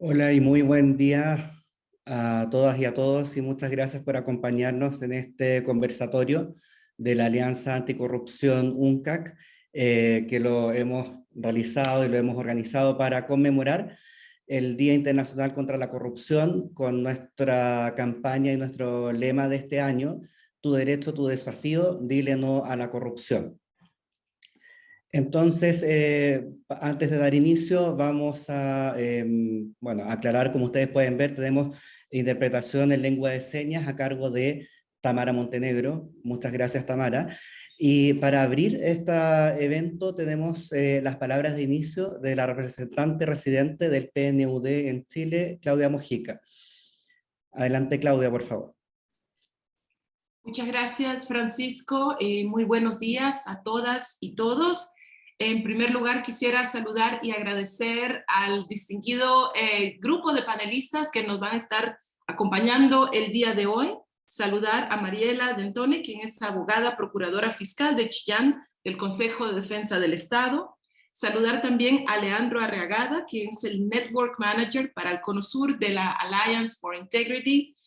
Hola y muy buen día a todas y a todos y muchas gracias por acompañarnos en este conversatorio de la Alianza Anticorrupción UNCAC, que lo hemos realizado y lo hemos organizado para conmemorar el Día Internacional contra la Corrupción con nuestra campaña y nuestro lema de este año: tu derecho, tu desafío, dile no a la corrupción. Entonces, antes de dar inicio, vamos a aclarar. Como ustedes pueden ver, tenemos interpretación en lengua de señas a cargo de Tamara Montenegro. Muchas gracias, Tamara. Y para abrir este evento tenemos las palabras de inicio de la representante residente del PNUD en Chile, Claudia Mojica. Adelante, Claudia, por favor. Muchas gracias, Francisco. Muy buenos días a todas y todos. En primer lugar, quisiera saludar y agradecer al distinguido grupo de panelistas que nos van a estar acompañando el día de hoy. Saludar a Mariela Dentone, quien es abogada procuradora fiscal de Chillán, del Consejo de Defensa del Estado. Saludar también a Leandro Arriagada, quien es el Network Manager para el Cono Sur de la Alliance for Integrity.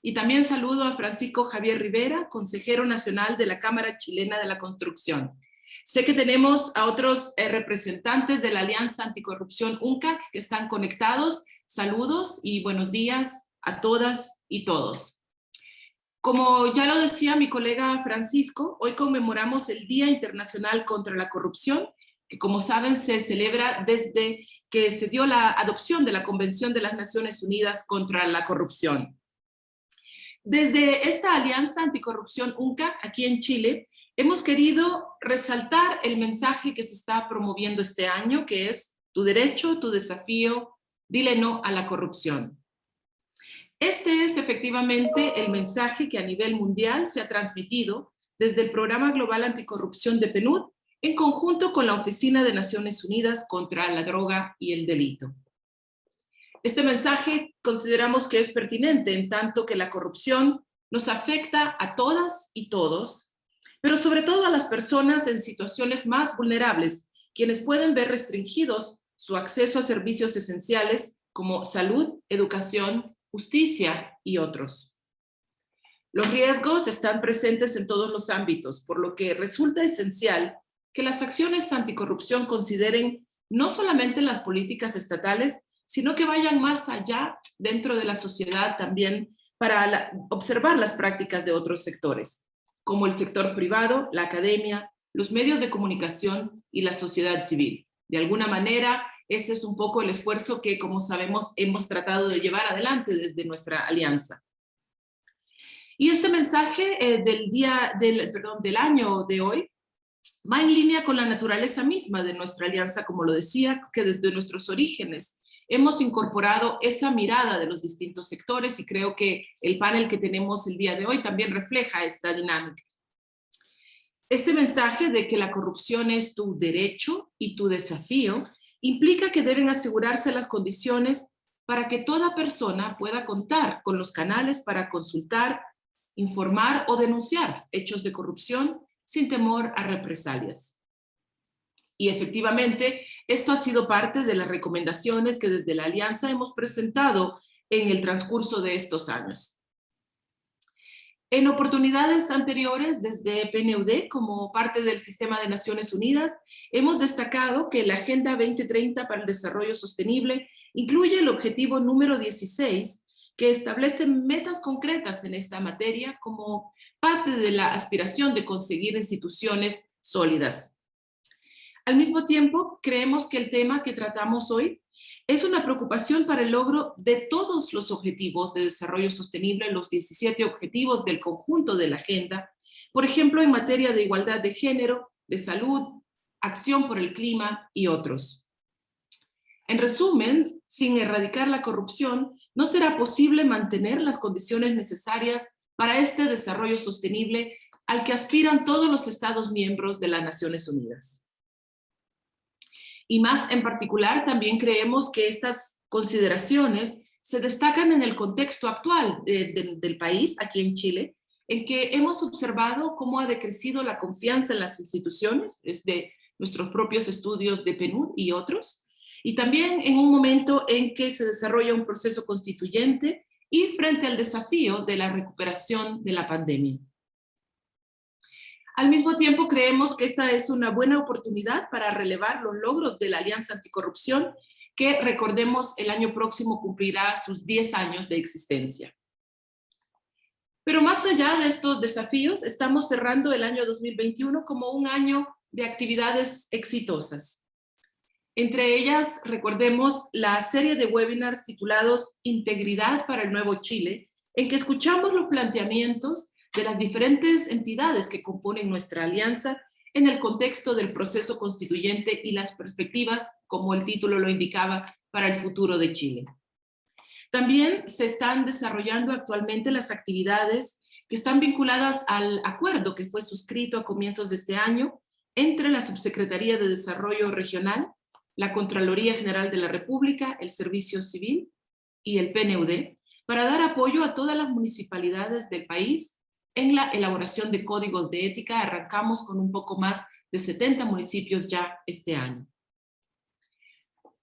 Y también saludo a Francisco Javier Rivera, consejero nacional de la Cámara Chilena de la Construcción. Sé que tenemos a otros representantes de la Alianza Anticorrupción UNCAC que están conectados. Saludos y buenos días a todas y todos. Como ya lo decía mi colega Francisco, hoy conmemoramos el Día Internacional contra la Corrupción, que como saben se celebra desde que se dio la adopción de la Convención de las Naciones Unidas contra la Corrupción. Desde esta Alianza Anticorrupción UNCAC, aquí en Chile, hemos querido resaltar el mensaje que se está promoviendo este año, que es tu derecho, tu desafío, dile no a la corrupción. Este es efectivamente el mensaje que a nivel mundial se ha transmitido desde el Programa Global Anticorrupción de PNUD, en conjunto con la Oficina de Naciones Unidas contra la Droga y el Delito. Este mensaje consideramos que es pertinente en tanto que la corrupción nos afecta a todas y todos, pero sobre todo a las personas en situaciones más vulnerables, quienes pueden ver restringidos su acceso a servicios esenciales como salud, educación, justicia y otros. Los riesgos están presentes en todos los ámbitos, por lo que resulta esencial que las acciones anticorrupción consideren no solamente las políticas estatales, sino que vayan más allá dentro de la sociedad también para observar las prácticas de otros sectores, como el sector privado, la academia, los medios de comunicación y la sociedad civil. De alguna manera, ese es un poco el esfuerzo que, como sabemos, hemos tratado de llevar adelante desde nuestra alianza. Y este mensaje del año de hoy va en línea con la naturaleza misma de nuestra alianza, como lo decía, que desde nuestros orígenes hemos incorporado esa mirada de los distintos sectores y creo que el panel que tenemos el día de hoy también refleja esta dinámica. Este mensaje de que la corrupción es tu derecho y tu desafío implica que deben asegurarse las condiciones para que toda persona pueda contar con los canales para consultar, informar o denunciar hechos de corrupción sin temor a represalias. Y efectivamente, esto ha sido parte de las recomendaciones que desde la Alianza hemos presentado en el transcurso de estos años. En oportunidades anteriores, desde PNUD, como parte del Sistema de Naciones Unidas, hemos destacado que la Agenda 2030 para el Desarrollo Sostenible incluye el objetivo número 16, que establece metas concretas en esta materia como parte de la aspiración de conseguir instituciones sólidas. Al mismo tiempo, creemos que el tema que tratamos hoy es una preocupación para el logro de todos los objetivos de desarrollo sostenible, los 17 objetivos del conjunto de la agenda, por ejemplo, en materia de igualdad de género, de salud, acción por el clima y otros. En resumen, sin erradicar la corrupción, no será posible mantener las condiciones necesarias para este desarrollo sostenible al que aspiran todos los Estados miembros de las Naciones Unidas. Y más en particular, también creemos que estas consideraciones se destacan en el contexto actual del país, aquí en Chile, en que hemos observado cómo ha decrecido la confianza en las instituciones, desde nuestros propios estudios de PNUD y otros, y también en un momento en que se desarrolla un proceso constituyente y frente al desafío de la recuperación de la pandemia. Al mismo tiempo, creemos que esta es una buena oportunidad para relevar los logros de la Alianza Anticorrupción, que, recordemos, el año próximo cumplirá sus 10 años de existencia. Pero más allá de estos desafíos, estamos cerrando el año 2021 como un año de actividades exitosas. Entre ellas, recordemos la serie de webinars titulados Integridad para el Nuevo Chile, en que escuchamos los planteamientos de las diferentes entidades que componen nuestra alianza en el contexto del proceso constituyente y las perspectivas, como el título lo indicaba, para el futuro de Chile. También se están desarrollando actualmente las actividades que están vinculadas al acuerdo que fue suscrito a comienzos de este año entre la Subsecretaría de Desarrollo Regional, la Contraloría General de la República, el Servicio Civil y el PNUD, para dar apoyo a todas las municipalidades del país en la elaboración de códigos de ética. Arrancamos con un poco más de 70 municipios ya este año.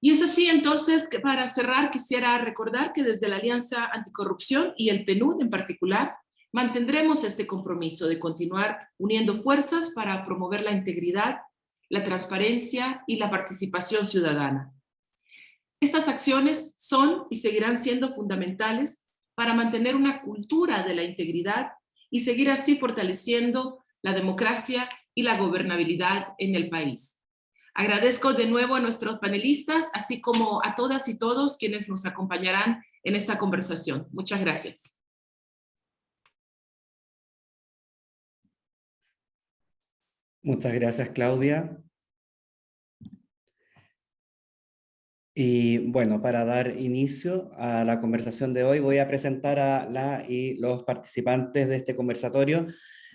Y es así entonces que, para cerrar, quisiera recordar que desde la Alianza Anticorrupción y el PNUD en particular, mantendremos este compromiso de continuar uniendo fuerzas para promover la integridad, la transparencia y la participación ciudadana. Estas acciones son y seguirán siendo fundamentales para mantener una cultura de la integridad y seguir así fortaleciendo la democracia y la gobernabilidad en el país. Agradezco de nuevo a nuestros panelistas, así como a todas y todos quienes nos acompañarán en esta conversación. Muchas gracias. Muchas gracias, Claudia. Y bueno, para dar inicio a la conversación de hoy, voy a presentar a la y los participantes de este conversatorio,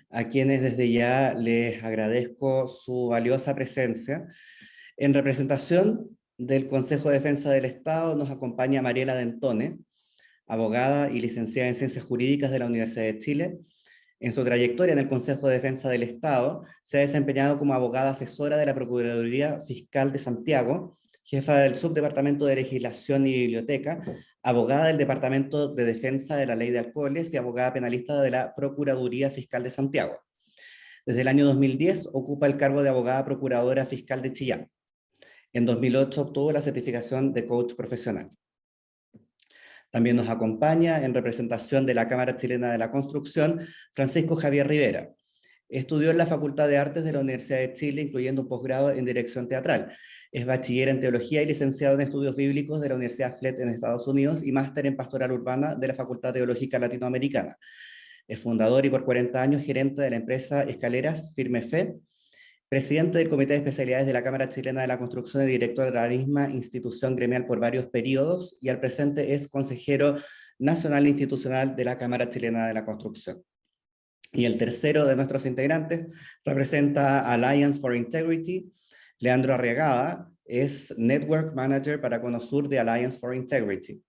a quienes desde ya les agradezco su valiosa presencia. En representación del Consejo de Defensa del Estado nos acompaña Mariela Dentone, abogada y licenciada en Ciencias Jurídicas de la Universidad de Chile. En su trayectoria en el Consejo de Defensa del Estado, se ha desempeñado como abogada asesora de la Procuraduría Fiscal de Santiago, jefa del Subdepartamento de Legislación y Biblioteca, abogada del Departamento de Defensa de la Ley de Alcoholes y abogada penalista de la Procuraduría Fiscal de Santiago. Desde el año 2010 ocupa el cargo de abogada procuradora fiscal de Chillán. En 2008 obtuvo la certificación de coach profesional. También nos acompaña, en representación de la Cámara Chilena de la Construcción, Francisco Javier Rivera. Estudió en la Facultad de Artes de la Universidad de Chile, incluyendo un posgrado en dirección teatral. Es bachiller en teología y licenciado en estudios bíblicos de la Universidad Flet en Estados Unidos y máster en pastoral urbana de la Facultad Teológica Latinoamericana. Es fundador y por 40 años gerente de la empresa Escaleras Firme Fe, presidente del Comité de Especialidades de la Cámara Chilena de la Construcción y director de la misma institución gremial por varios periodos, y al presente es consejero nacional e institucional de la Cámara Chilena de la Construcción. Y el tercero de nuestros integrantes representa Alliance for Integrity. Leandro Arriagada es Network Manager para Conosur de Alliance for Integrity.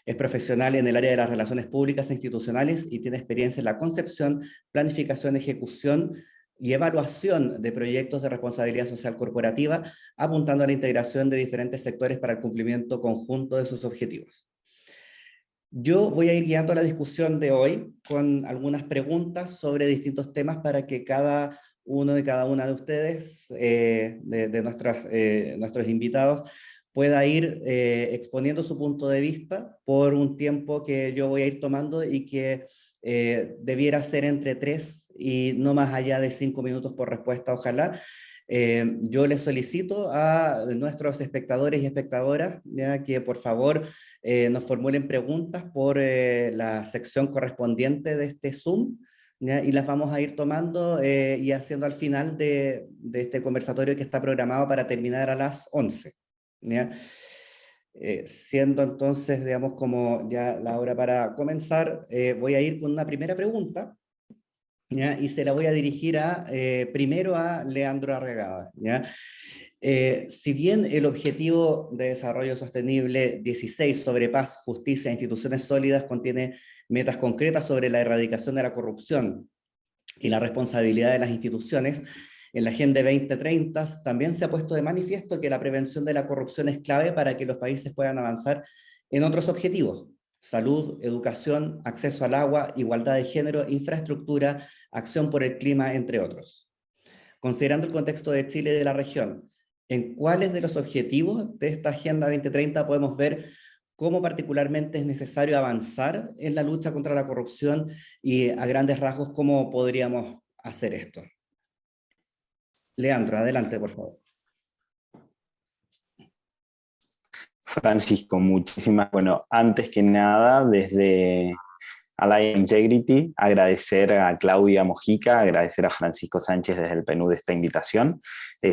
Es profesional en el área de las relaciones públicas e institucionales y tiene experiencia en la concepción, planificación, ejecución y evaluación de proyectos de responsabilidad social corporativa, apuntando a la integración de diferentes sectores para el cumplimiento conjunto de sus objetivos. Yo voy a ir guiando la discusión de hoy con algunas preguntas sobre distintos temas para que cada uno y cada una de ustedes, nuestros invitados, pueda ir exponiendo su punto de vista por un tiempo que yo voy a ir tomando y que debiera ser entre 3 y no más allá de 5 minutos por respuesta, ojalá. Yo les solicito a nuestros espectadores y espectadoras, ¿ya?, que por favor nos formulen preguntas por la sección correspondiente de este Zoom, ¿ya?, y las vamos a ir tomando y haciendo al final de este conversatorio que está programado para terminar a las 11. ¿Ya? Siendo entonces, digamos, como ya la hora para comenzar, voy a ir con una primera pregunta, ¿ya?, y se la voy a dirigir primero a Leandro Arriagada, ¿ya? Si bien el Objetivo de Desarrollo Sostenible 16 sobre paz, justicia e instituciones sólidas contiene metas concretas sobre la erradicación de la corrupción y la responsabilidad de las instituciones, En la Agenda 2030 también se ha puesto de manifiesto que la prevención de la corrupción es clave para que los países puedan avanzar en otros objetivos: salud, educación, acceso al agua, igualdad de género, infraestructura, acción por el clima, entre otros. Considerando el contexto de Chile y de la región, ¿en cuáles de los objetivos de esta Agenda 2030 podemos ver cómo particularmente es necesario avanzar en la lucha contra la corrupción y, a grandes rasgos, cómo podríamos hacer esto? Leandro, adelante, por favor. Francisco, muchísimas, bueno, antes que nada, desde Alliance Integrity, agradecer a Claudia Mojica, agradecer a Francisco Sánchez desde el PNUD de esta invitación,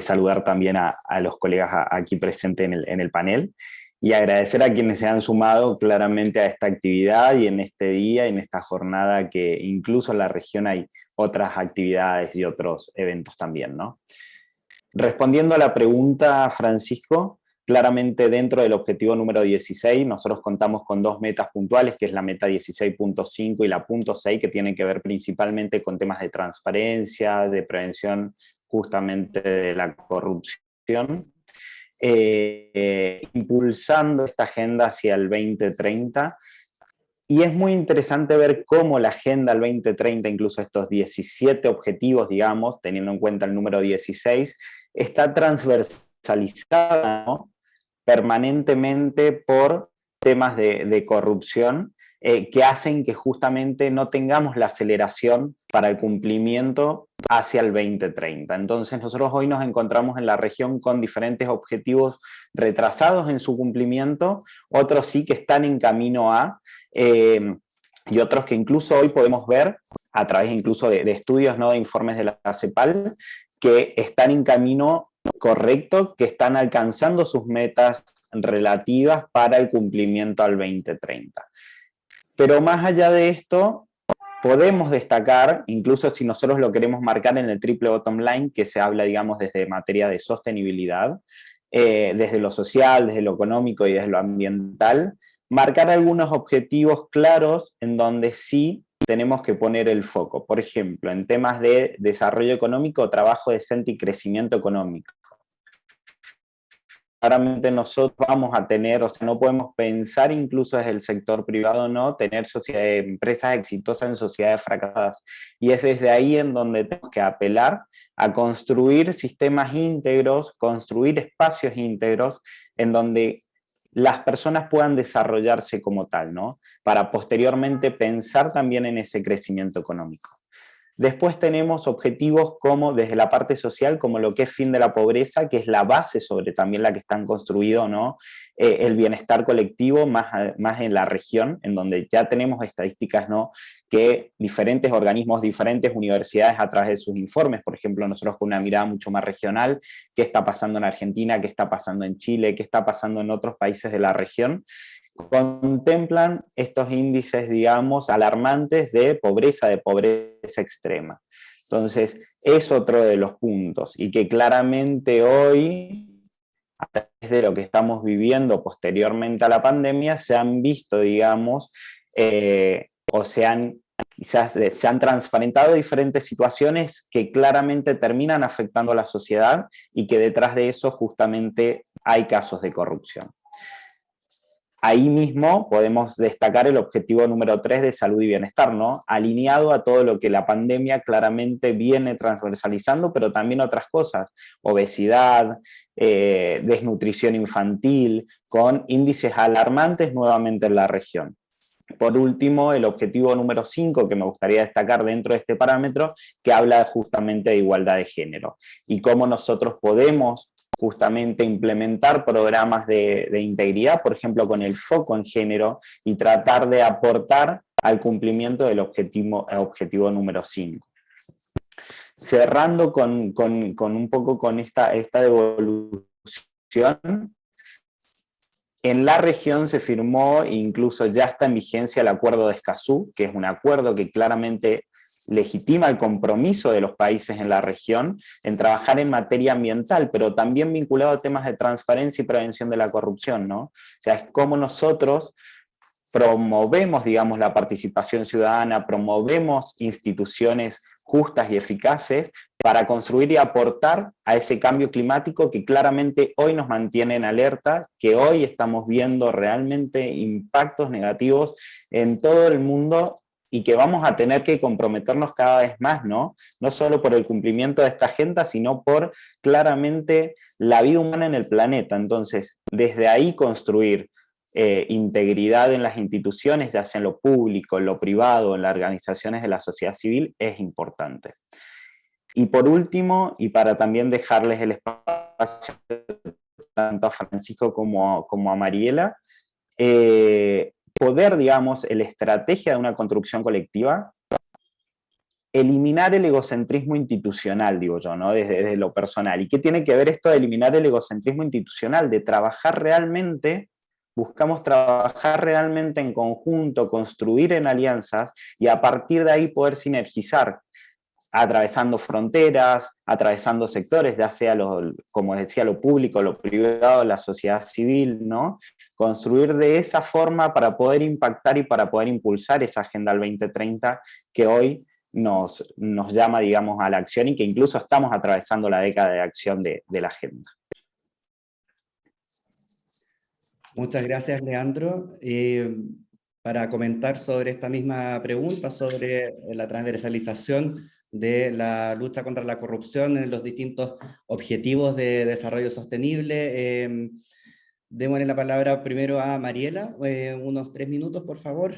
saludar también a los colegas aquí presentes en el panel, y agradecer a quienes se han sumado claramente a esta actividad y en este día, en esta jornada, que incluso en la región hay otras actividades y otros eventos también, ¿no? Respondiendo a la pregunta, Francisco, claramente dentro del objetivo número 16, nosotros contamos con dos metas puntuales, que es la meta 16.5 y la punto 6, que tienen que ver principalmente con temas de transparencia, de prevención justamente de la corrupción, impulsando esta agenda hacia el 2030. Y es muy interesante ver cómo la Agenda al 2030, incluso estos 17 objetivos, digamos, teniendo en cuenta el número 16, está transversalizada, ¿no?, permanentemente por temas de corrupción, que hacen que justamente no tengamos la aceleración para el cumplimiento hacia el 2030. Entonces nosotros hoy nos encontramos en la región con diferentes objetivos retrasados en su cumplimiento, otros sí que están en camino a, y otros que incluso hoy podemos ver, a través incluso de estudios, ¿no?, de informes de la CEPAL, que están en camino correcto, que están alcanzando sus metas relativas para el cumplimiento al 2030. Pero más allá de esto, podemos destacar, incluso si nosotros lo queremos marcar en el triple bottom line, que se habla, digamos, desde materia de sostenibilidad, desde lo social, desde lo económico y desde lo ambiental, marcar algunos objetivos claros en donde sí tenemos que poner el foco. Por ejemplo, en temas de desarrollo económico, trabajo decente y crecimiento económico. Claramente nosotros vamos a tener, o sea, no podemos pensar incluso desde el sector privado, ¿no?, tener empresas exitosas en sociedades fracasadas. Y es desde ahí en donde tenemos que apelar a construir sistemas íntegros, construir espacios íntegros en donde las personas puedan desarrollarse como tal, ¿no?, para posteriormente pensar también en ese crecimiento económico. Después tenemos objetivos como desde la parte social, como lo que es fin de la pobreza, que es la base sobre también la que están construidos, ¿no?, el bienestar colectivo más en la región, en donde ya tenemos estadísticas, ¿no?, que diferentes organismos, diferentes universidades a través de sus informes, por ejemplo, nosotros con una mirada mucho más regional, qué está pasando en Argentina, qué está pasando en Chile, qué está pasando en otros países de la región, contemplan estos índices, digamos, alarmantes de pobreza extrema. Entonces, es otro de los puntos, y que claramente hoy, a través de lo que estamos viviendo posteriormente a la pandemia, se han visto, digamos, o quizás se han transparentado diferentes situaciones que claramente terminan afectando a la sociedad y que detrás de eso justamente hay casos de corrupción. Ahí mismo podemos destacar el objetivo número 3 de salud y bienestar, ¿no?, alineado a todo lo que la pandemia claramente viene transversalizando, pero también otras cosas: obesidad, desnutrición infantil, con índices alarmantes nuevamente en la región. Por último, el objetivo número 5 que me gustaría destacar dentro de este parámetro, que habla justamente de igualdad de género, y cómo nosotros podemos justamente implementar programas de integridad, por ejemplo, con el foco en género, y tratar de aportar al cumplimiento del objetivo número 5. Cerrando con un poco con esta devolución, en la región se firmó, incluso ya está en vigencia, el Acuerdo de Escazú, que es un acuerdo que claramente legitima el compromiso de los países en la región en trabajar en materia ambiental, pero también vinculado a temas de transparencia y prevención de la corrupción, ¿no? O sea, es como nosotros promovemos, digamos, la participación ciudadana, promovemos instituciones justas y eficaces para construir y aportar a ese cambio climático que claramente hoy nos mantiene en alerta, que hoy estamos viendo realmente impactos negativos en todo el mundo y que vamos a tener que comprometernos cada vez más, ¿no? No solo por el cumplimiento de esta agenda, sino por claramente la vida humana en el planeta. Entonces, desde ahí construir integridad en las instituciones, ya sea en lo público, en lo privado, en las organizaciones de la sociedad civil, es importante. Y por último, y para también dejarles el espacio tanto a Francisco como a Mariela, poder, digamos, la estrategia de una construcción colectiva, eliminar el egocentrismo institucional, digo yo, ¿no? Desde lo personal. ¿Y qué tiene que ver esto de eliminar el egocentrismo institucional? De trabajar realmente, buscamos trabajar realmente en conjunto, construir en alianzas, y a partir de ahí poder sinergizar, atravesando fronteras, atravesando sectores, ya sea, como decía, lo público, lo privado, la sociedad civil, ¿no? Construir de esa forma para poder impactar y para poder impulsar esa Agenda al 2030 que hoy nos llama, digamos, a la acción, y que incluso estamos atravesando la década de acción de la Agenda. Muchas gracias, Leandro. Para comentar sobre esta misma pregunta, sobre la transversalización de la lucha contra la corrupción en los distintos objetivos de desarrollo sostenible, démosle la palabra primero a Mariela, unos 3 minutos, por favor.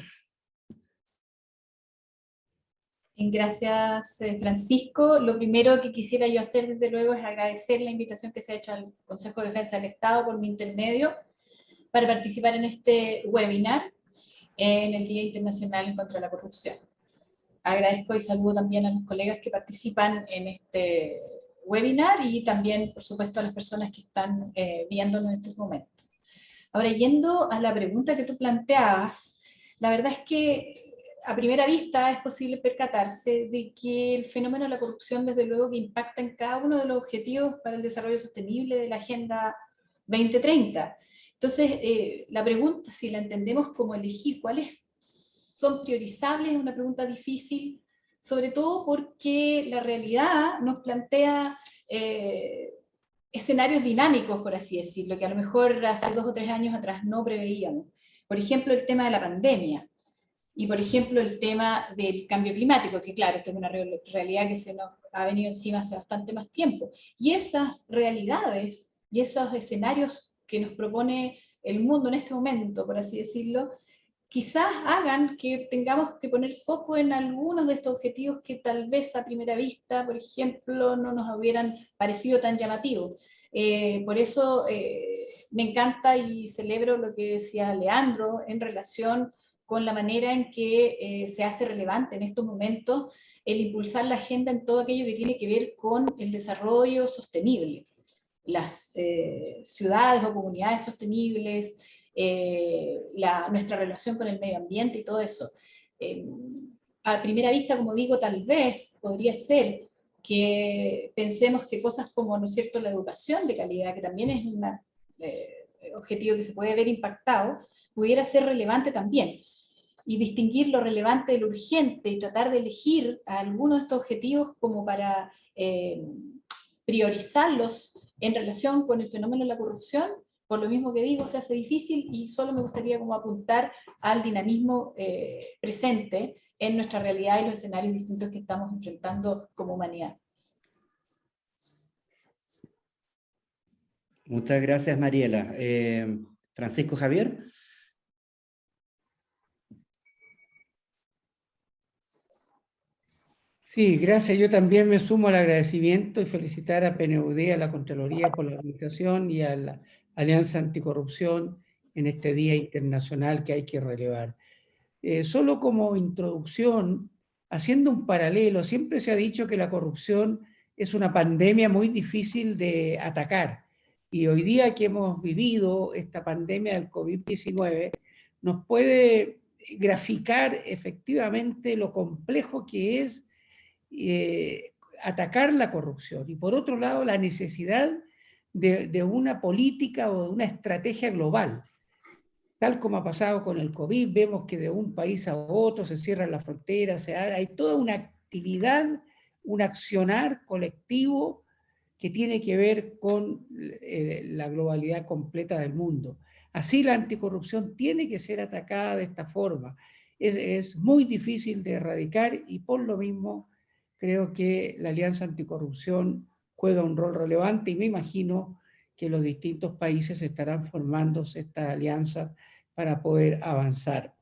Gracias, Francisco. Lo primero que quisiera yo hacer, desde luego, es agradecer la invitación que se ha hecho al Consejo de Defensa del Estado por mi intermedio para participar en este webinar en el Día Internacional contra la Corrupción. Agradezco y saludo también a los colegas que participan en este webinar y también, por supuesto, a las personas que están viéndonos en estos momentos. Ahora, yendo a la pregunta que tú planteabas, la verdad es que a primera vista es posible percatarse de que el fenómeno de la corrupción, desde luego, que impacta en cada uno de los objetivos para el desarrollo sostenible de la Agenda 2030. Entonces, la pregunta, si la entendemos como elegir cuáles son priorizables, es una pregunta difícil, sobre todo porque la realidad nos plantea escenarios dinámicos, por así decirlo, que a lo mejor hace 2 o 3 años atrás no preveíamos. Por ejemplo, el tema de la pandemia. Y, por ejemplo, el tema del cambio climático, que claro, esta es una realidad que se nos ha venido encima hace bastante más tiempo. Y esas realidades y esos escenarios que nos propone el mundo en este momento, por así decirlo, quizás hagan que tengamos que poner foco en algunos de estos objetivos que tal vez a primera vista, por ejemplo, no nos hubieran parecido tan llamativos. Por eso me encanta y celebro lo que decía Leandro en relación con la manera en que se hace relevante en estos momentos el impulsar la agenda en todo aquello que tiene que ver con el desarrollo sostenible. Las ciudades o comunidades sostenibles, nuestra relación con el medio ambiente y todo eso. A primera vista, como digo, tal vez podría ser que pensemos que cosas como, ¿no es cierto?, la educación de calidad, que también es un objetivo que se puede ver impactado, pudiera ser relevante también. Y distinguir lo relevante de lo urgente y tratar de elegir algunos de estos objetivos como para priorizarlos en relación con el fenómeno de la corrupción, por lo mismo que digo, se hace difícil, y solo me gustaría como apuntar al dinamismo presente en nuestra realidad y los escenarios distintos que estamos enfrentando como humanidad. Muchas gracias, Mariela. Francisco Javier. Sí, gracias. Yo también me sumo al agradecimiento y felicitar a PNUD, a la Contraloría por la organización y a la Alianza Anticorrupción en este Día Internacional que hay que relevar. Solo como introducción, haciendo un paralelo, siempre se ha dicho que la corrupción es una pandemia muy difícil de atacar. Y hoy día que hemos vivido esta pandemia del COVID-19, nos puede graficar efectivamente lo complejo que es atacar la corrupción, y por otro lado la necesidad de una política o de una estrategia global. Tal como ha pasado con el COVID, vemos que de un país a otro se cierran las fronteras, hay toda una actividad, un accionar colectivo que tiene que ver con la globalidad completa del mundo. Así la anticorrupción tiene que ser atacada de esta forma. Es muy difícil de erradicar y por lo mismo creo que la Alianza Anticorrupción juega un rol relevante y me imagino que los distintos países estarán formándose estas alianzas para poder avanzar.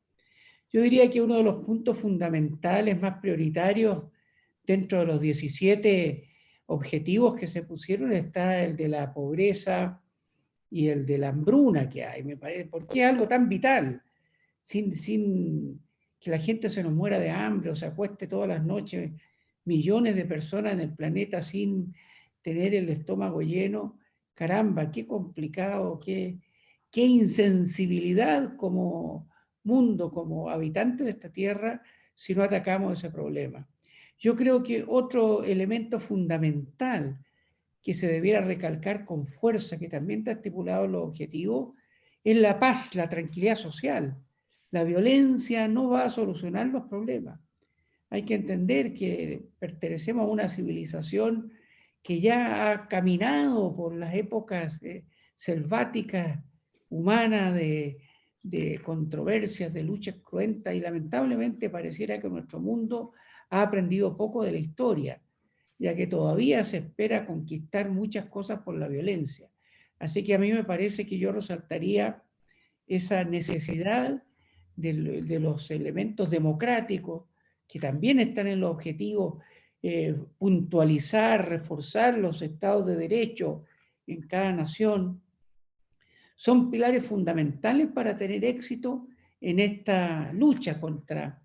Yo diría que uno de los puntos fundamentales más prioritarios dentro de los 17 objetivos que se pusieron está el de la pobreza y el de la hambruna que hay, me parece, porque es algo tan vital, sin que la gente se nos muera de hambre o se acueste todas las noches millones de personas en el planeta sin tener el estómago lleno. Caramba, qué complicado, qué insensibilidad como mundo, como habitante de esta tierra, si no atacamos ese problema. Yo creo que otro elemento fundamental que se debiera recalcar con fuerza, que también está estipulado en los objetivos, es la paz, la tranquilidad social. La violencia no va a solucionar los problemas. Hay que entender que pertenecemos a una civilización que ya ha caminado por las épocas selváticas, humanas, de controversias, de luchas cruentas, y lamentablemente pareciera que nuestro mundo ha aprendido poco de la historia, ya que todavía se espera conquistar muchas cosas por la violencia. Así que a mí me parece que yo resaltaría esa necesidad de los elementos democráticos, que también están en los objetivos, puntualizar, reforzar los estados de derecho en cada nación, son pilares fundamentales para tener éxito en esta lucha contra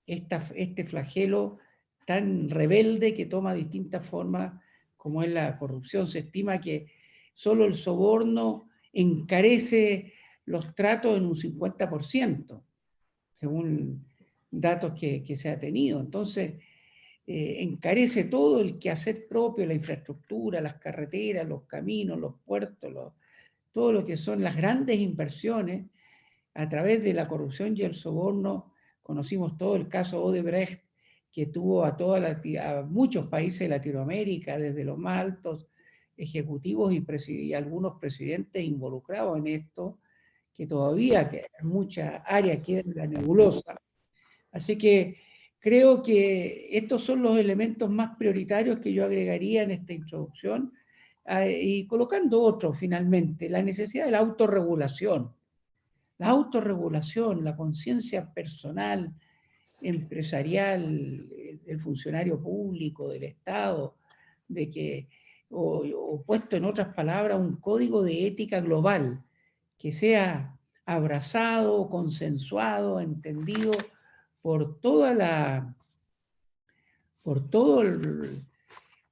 este flagelo tan rebelde que toma distintas formas, como es la corrupción. Se estima que solo el soborno encarece los tratos en un 50%, según datos que se ha tenido. Entonces, encarece todo el quehacer propio, la infraestructura, las carreteras, los caminos, los puertos, todo lo que son las grandes inversiones a través de la corrupción y el soborno. Conocimos todo el caso Odebrecht, que tuvo a muchos países de Latinoamérica, desde los más altos ejecutivos y algunos presidentes involucrados en esto, que todavía en muchas áreas queda en la nebulosa. Así que creo que estos son los elementos más prioritarios que yo agregaría en esta introducción, y colocando otro finalmente, la necesidad de la autorregulación. La autorregulación, la conciencia personal, empresarial, del funcionario público, del Estado, o puesto en otras palabras, un código de ética global que sea abrazado, consensuado, entendido por todo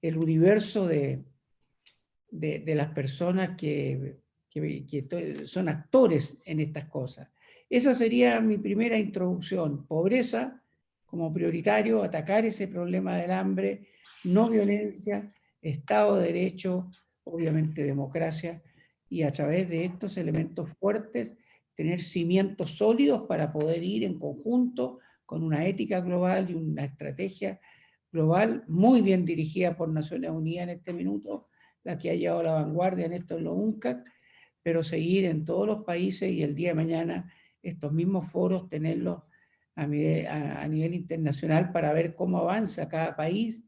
el universo de las personas que son actores en estas cosas. Esa sería mi primera introducción. Pobreza como prioritario, atacar ese problema del hambre, no violencia, Estado de Derecho, obviamente democracia, y a través de estos elementos fuertes tener cimientos sólidos para poder ir en conjunto con una ética global y una estrategia global muy bien dirigida por Naciones Unidas en este minuto, la que ha llevado la vanguardia en esto en los UNCAC, pero seguir en todos los países y el día de mañana estos mismos foros tenerlos a nivel internacional para ver cómo avanza cada país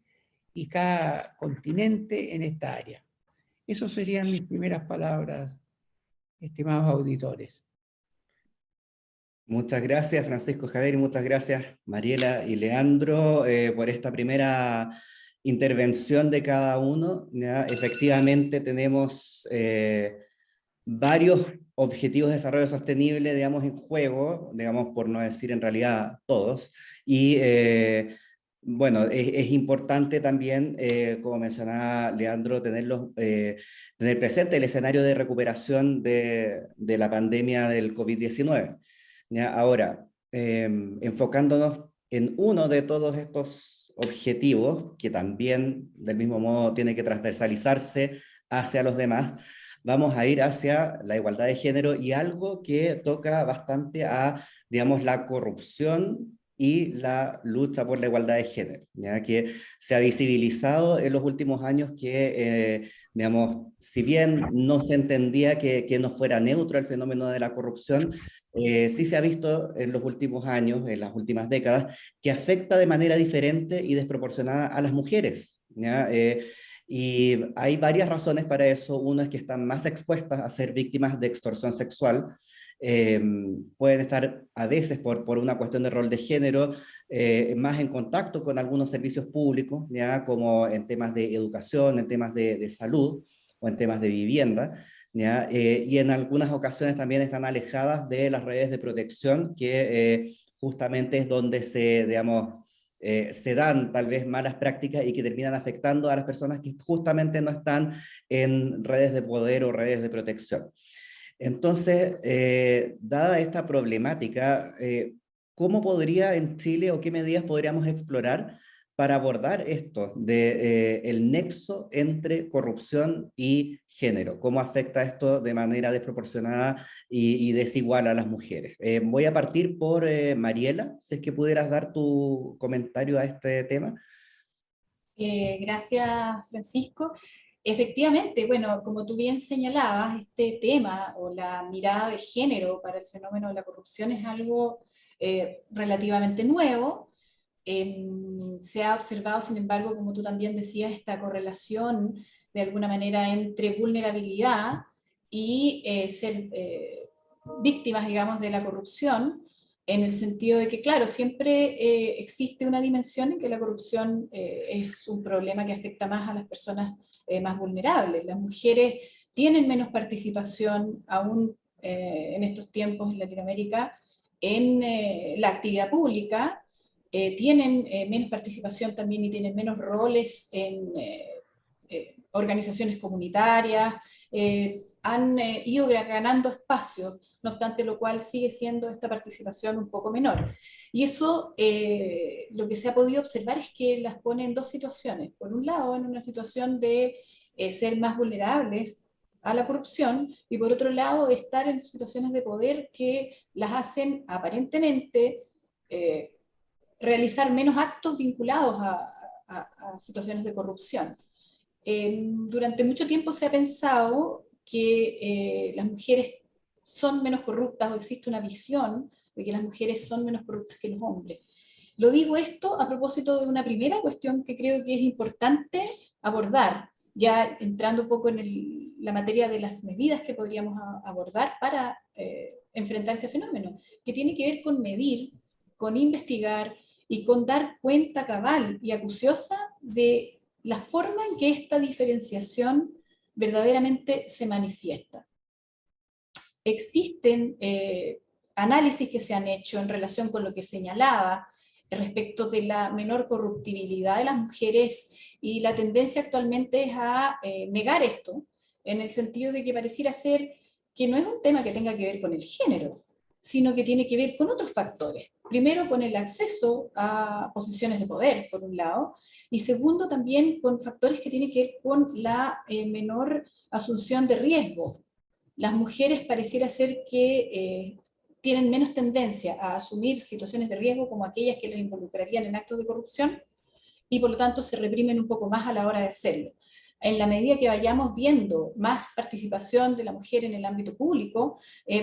y cada continente en esta área. Esas serían mis primeras palabras, estimados auditores. Muchas gracias, Francisco Javier, y muchas gracias, Mariela y Leandro, por esta primera intervención de cada uno. ¿Ya? Efectivamente, tenemos varios objetivos de desarrollo sostenible, digamos, en juego, digamos, por no decir en realidad todos, y bueno, es importante también, como mencionaba Leandro, tener presente el escenario de recuperación de la pandemia del COVID-19. ¿Ya? Ahora, enfocándonos en uno de todos estos objetivos, que también del mismo modo tiene que transversalizarse hacia los demás, vamos a ir hacia la igualdad de género y algo que toca bastante a, digamos, la corrupción y la lucha por la igualdad de género, ya que se ha visibilizado en los últimos años que, digamos, si bien no se entendía que no fuera neutro el fenómeno de la corrupción, sí se ha visto en los últimos años, en las últimas décadas, que afecta de manera diferente y desproporcionada a las mujeres, ¿ya? Y hay varias razones para eso. Una es que están más expuestas a ser víctimas de extorsión sexual. Pueden estar a veces por una cuestión de rol de género más en contacto con algunos servicios públicos, ¿ya? Como en temas de educación, en temas de salud o en temas de vivienda, ¿ya? Y en algunas ocasiones también están alejadas de las redes de protección, que justamente es donde digamos, se dan tal vez malas prácticas y que terminan afectando a las personas que justamente no están en redes de poder o redes de protección. Entonces, dada esta problemática, ¿cómo podría en Chile o qué medidas podríamos explorar para abordar esto el nexo entre corrupción y género? ¿Cómo afecta esto de manera desproporcionada y desigual a las mujeres? Voy a partir por Mariela, si es que pudieras dar tu comentario a este tema. Gracias, Francisco. Efectivamente, bueno, como tú bien señalabas, este tema o la mirada de género para el fenómeno de la corrupción es algo relativamente nuevo. Se ha observado, sin embargo, como tú también decías, esta correlación de alguna manera entre vulnerabilidad y ser víctimas, digamos, de la corrupción, en el sentido de que, claro, siempre existe una dimensión en que la corrupción es un problema que afecta más a las personas más vulnerables. Las mujeres tienen menos participación aún en estos tiempos en Latinoamérica en la actividad pública, tienen menos participación también y tienen menos roles en organizaciones comunitarias, han ido ganando espacio, no obstante lo cual sigue siendo esta participación un poco menor. Y eso lo que se ha podido observar es que las pone en dos situaciones. Por un lado, en una situación de ser más vulnerables a la corrupción, y por otro lado, estar en situaciones de poder que las hacen aparentemente realizar menos actos vinculados a situaciones de corrupción. Durante mucho tiempo se ha pensado que las mujeres son menos corruptas, o existe una visión de que las mujeres son menos corruptas que los hombres. Lo digo esto a propósito de una primera cuestión que creo que es importante abordar, ya entrando un poco en la materia de las medidas que podríamos abordar para enfrentar este fenómeno, que tiene que ver con medir, con investigar y con dar cuenta cabal y acuciosa de la forma en que esta diferenciación verdaderamente se manifiesta. Existen análisis que se han hecho en relación con lo que señalaba respecto de la menor corruptibilidad de las mujeres, y la tendencia actualmente es a negar esto, en el sentido de que pareciera ser que no es un tema que tenga que ver con el género, sino que tiene que ver con otros factores. Primero, con el acceso a posiciones de poder, por un lado, y segundo, también con factores que tienen que ver con la menor asunción de riesgo. Las mujeres pareciera ser que tienen menos tendencia a asumir situaciones de riesgo como aquellas que les involucrarían en actos de corrupción, y por lo tanto se reprimen un poco más a la hora de hacerlo. En la medida que vayamos viendo más participación de la mujer en el ámbito público,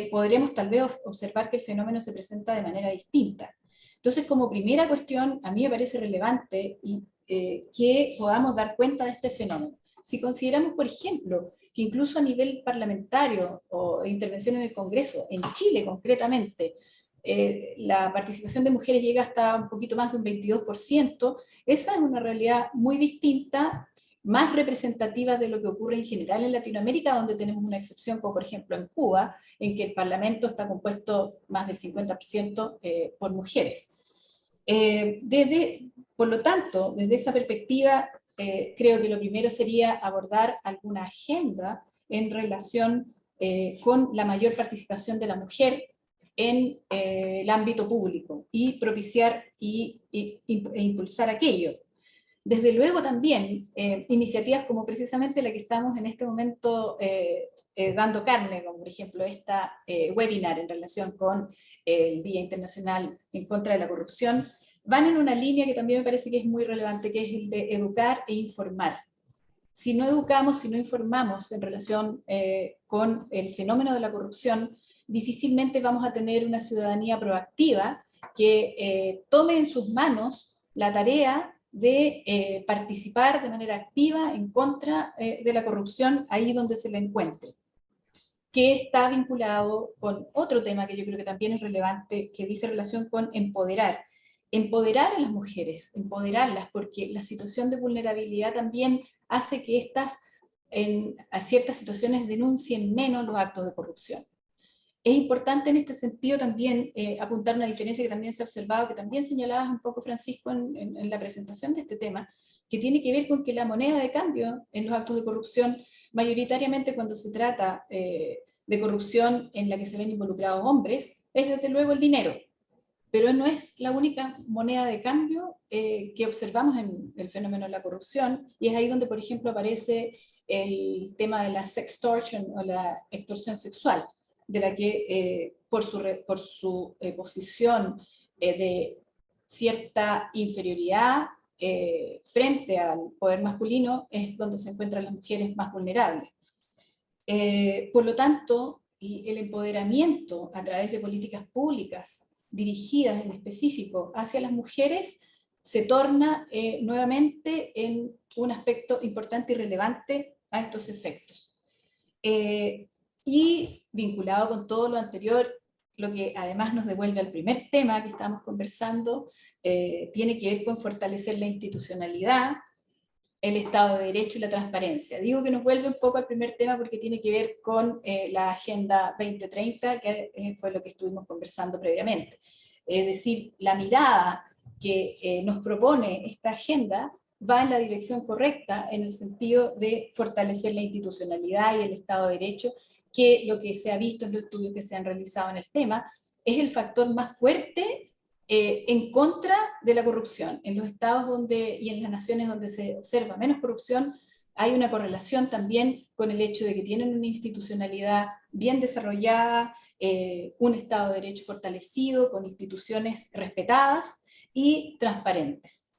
podremos tal vez observar que el fenómeno se presenta de manera distinta. Entonces, como primera cuestión, a mí me parece relevante que podamos dar cuenta de este fenómeno. Si consideramos, por ejemplo, que incluso a nivel parlamentario o de intervención en el Congreso, en Chile concretamente, la participación de mujeres llega hasta un poquito más de un 22%, esa es una realidad muy distinta, más representativa de lo que ocurre en general en Latinoamérica, donde tenemos una excepción, como por ejemplo en Cuba, en que el Parlamento está compuesto más del 50% por mujeres. Por lo tanto, desde esa perspectiva, creo que lo primero sería abordar alguna agenda en relación con la mayor participación de la mujer en el ámbito público y propiciar e impulsar aquello. Desde luego también iniciativas como precisamente la que estamos en este momento dando carne, como por ejemplo esta webinar en relación con el Día Internacional en contra de la corrupción, van en una línea que también me parece que es muy relevante, que es el de educar e informar. Si no educamos, si no informamos en relación con el fenómeno de la corrupción, difícilmente vamos a tener una ciudadanía proactiva que tome en sus manos la tarea de participar de manera activa en contra de la corrupción ahí donde se la encuentre, que está vinculado con otro tema que yo creo que también es relevante, que dice relación con empoderar. Empoderar a las mujeres, empoderarlas, porque la situación de vulnerabilidad también hace que estas a ciertas situaciones denuncien menos los actos de corrupción. Es importante en este sentido también apuntar una diferencia que también se ha observado, que también señalabas un poco, Francisco, en la presentación de este tema, que tiene que ver con que la moneda de cambio en los actos de corrupción, mayoritariamente cuando se trata de corrupción en la que se ven involucrados hombres, es desde luego el dinero. Pero no es la única moneda de cambio que observamos en el fenómeno de la corrupción, y es ahí donde, por ejemplo, aparece el tema de la sextortion o la extorsión sexual, de la que por su posición de cierta inferioridad frente al poder masculino es donde se encuentran las mujeres más vulnerables. Por lo tanto, el empoderamiento a través de políticas públicas dirigidas en específico hacia las mujeres se torna nuevamente en un aspecto importante y relevante a estos efectos. Y vinculado con todo lo anterior, lo que además nos devuelve al primer tema que estamos conversando, tiene que ver con fortalecer la institucionalidad, el Estado de Derecho y la transparencia. Digo que nos vuelve un poco al primer tema porque tiene que ver con la Agenda 2030, que fue lo que estuvimos conversando previamente. Es decir, la mirada que nos propone esta agenda va en la dirección correcta en el sentido de fortalecer la institucionalidad y el Estado de Derecho, que lo que se ha visto en los estudios que se han realizado en el tema es el factor más fuerte en contra de la corrupción. En los estados y en las naciones donde se observa menos corrupción, hay una correlación también con el hecho de que tienen una institucionalidad bien desarrollada, un Estado de Derecho fortalecido, con instituciones respetadas y transparentes.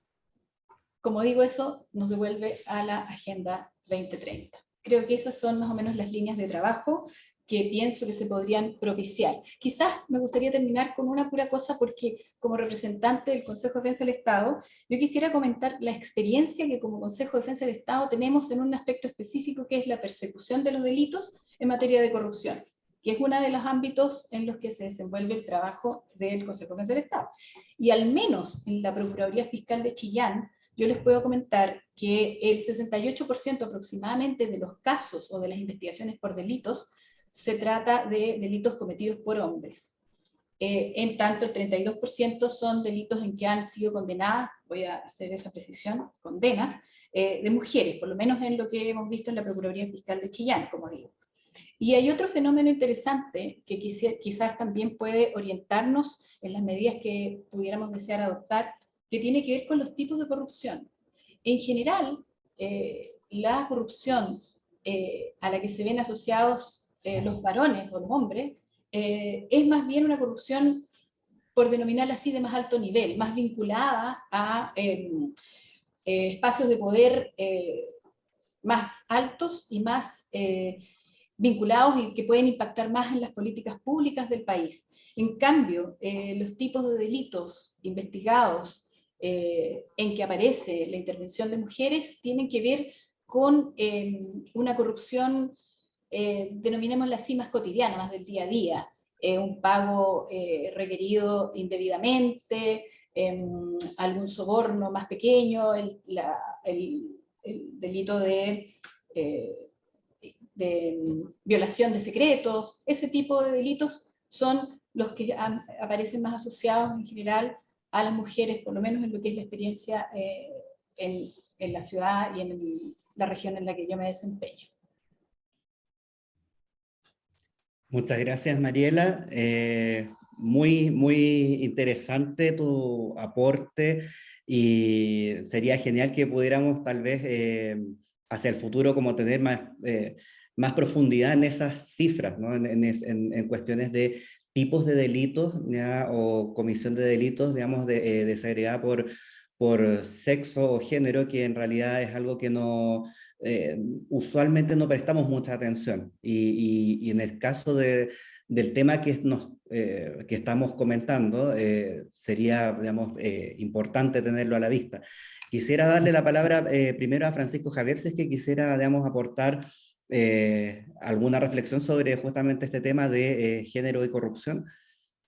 Como digo, eso nos devuelve a la Agenda 2030. Creo que esas son más o menos las líneas de trabajo que pienso que se podrían propiciar. Quizás me gustaría terminar con una pura cosa, porque como representante del Consejo de Defensa del Estado, yo quisiera comentar la experiencia que como Consejo de Defensa del Estado tenemos en un aspecto específico, que es la persecución de los delitos en materia de corrupción, que es uno de los ámbitos en los que se desenvuelve el trabajo del Consejo de Defensa del Estado. Y al menos en la Procuraduría Fiscal de Chillán, yo les puedo comentar que el 68% aproximadamente de los casos o de las investigaciones por delitos se trata de delitos cometidos por hombres. En tanto, el 32% son delitos en que han sido condenadas, voy a hacer esa precisión, condenas, de mujeres, por lo menos en lo que hemos visto en la Procuraduría Fiscal de Chillán, como digo. Y hay otro fenómeno interesante que quizás también puede orientarnos en las medidas que pudiéramos desear adoptar, que tiene que ver con los tipos de corrupción. En general, la corrupción a la que se ven asociados los varones o los hombres, es más bien una corrupción, por denominarla así, de más alto nivel, más vinculada a espacios de poder más altos y más vinculados y que pueden impactar más en las políticas públicas del país. En cambio, los tipos de delitos investigados en que aparece la intervención de mujeres tienen que ver con una corrupción, denominémosla así, más cotidiana, más del día a día, un pago requerido indebidamente, algún soborno más pequeño, el delito de violación de secretos. Ese tipo de delitos son los que aparecen más asociados en general a las mujeres, por lo menos en lo que es la experiencia en la ciudad y en la región en la que yo me desempeño. Muchas gracias, Mariela. Muy, muy interesante tu aporte, y sería genial que pudiéramos tal vez hacia el futuro como tener más profundidad en esas cifras, ¿no? en cuestiones de tipos de delitos, ¿ya? O comisión de delitos, digamos, desagregada por sexo o género, que en realidad es algo que no, usualmente no prestamos mucha atención. Y en el caso del tema que estamos comentando, sería, digamos, importante tenerlo a la vista. Quisiera darle la palabra primero a Francisco Javier, si es que quisiera, digamos, aportar alguna reflexión sobre justamente este tema de género y corrupción.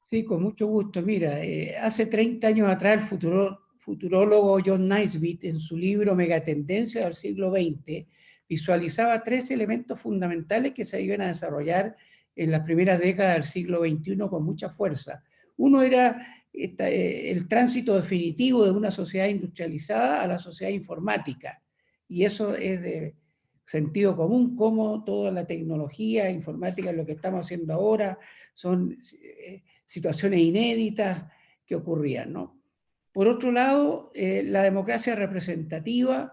Sí, con mucho gusto. Mira, hace 30 años atrás el futurólogo John Naisbitt, en su libro Megatendencias del siglo XX, visualizaba 3 elementos fundamentales que se iban a desarrollar en las primeras décadas del siglo XXI con mucha fuerza. Uno era el tránsito definitivo de una sociedad industrializada a la sociedad informática, y eso es de sentido común, como toda la tecnología informática, lo que estamos haciendo ahora, son situaciones inéditas que ocurrían, ¿no? Por otro lado, la democracia representativa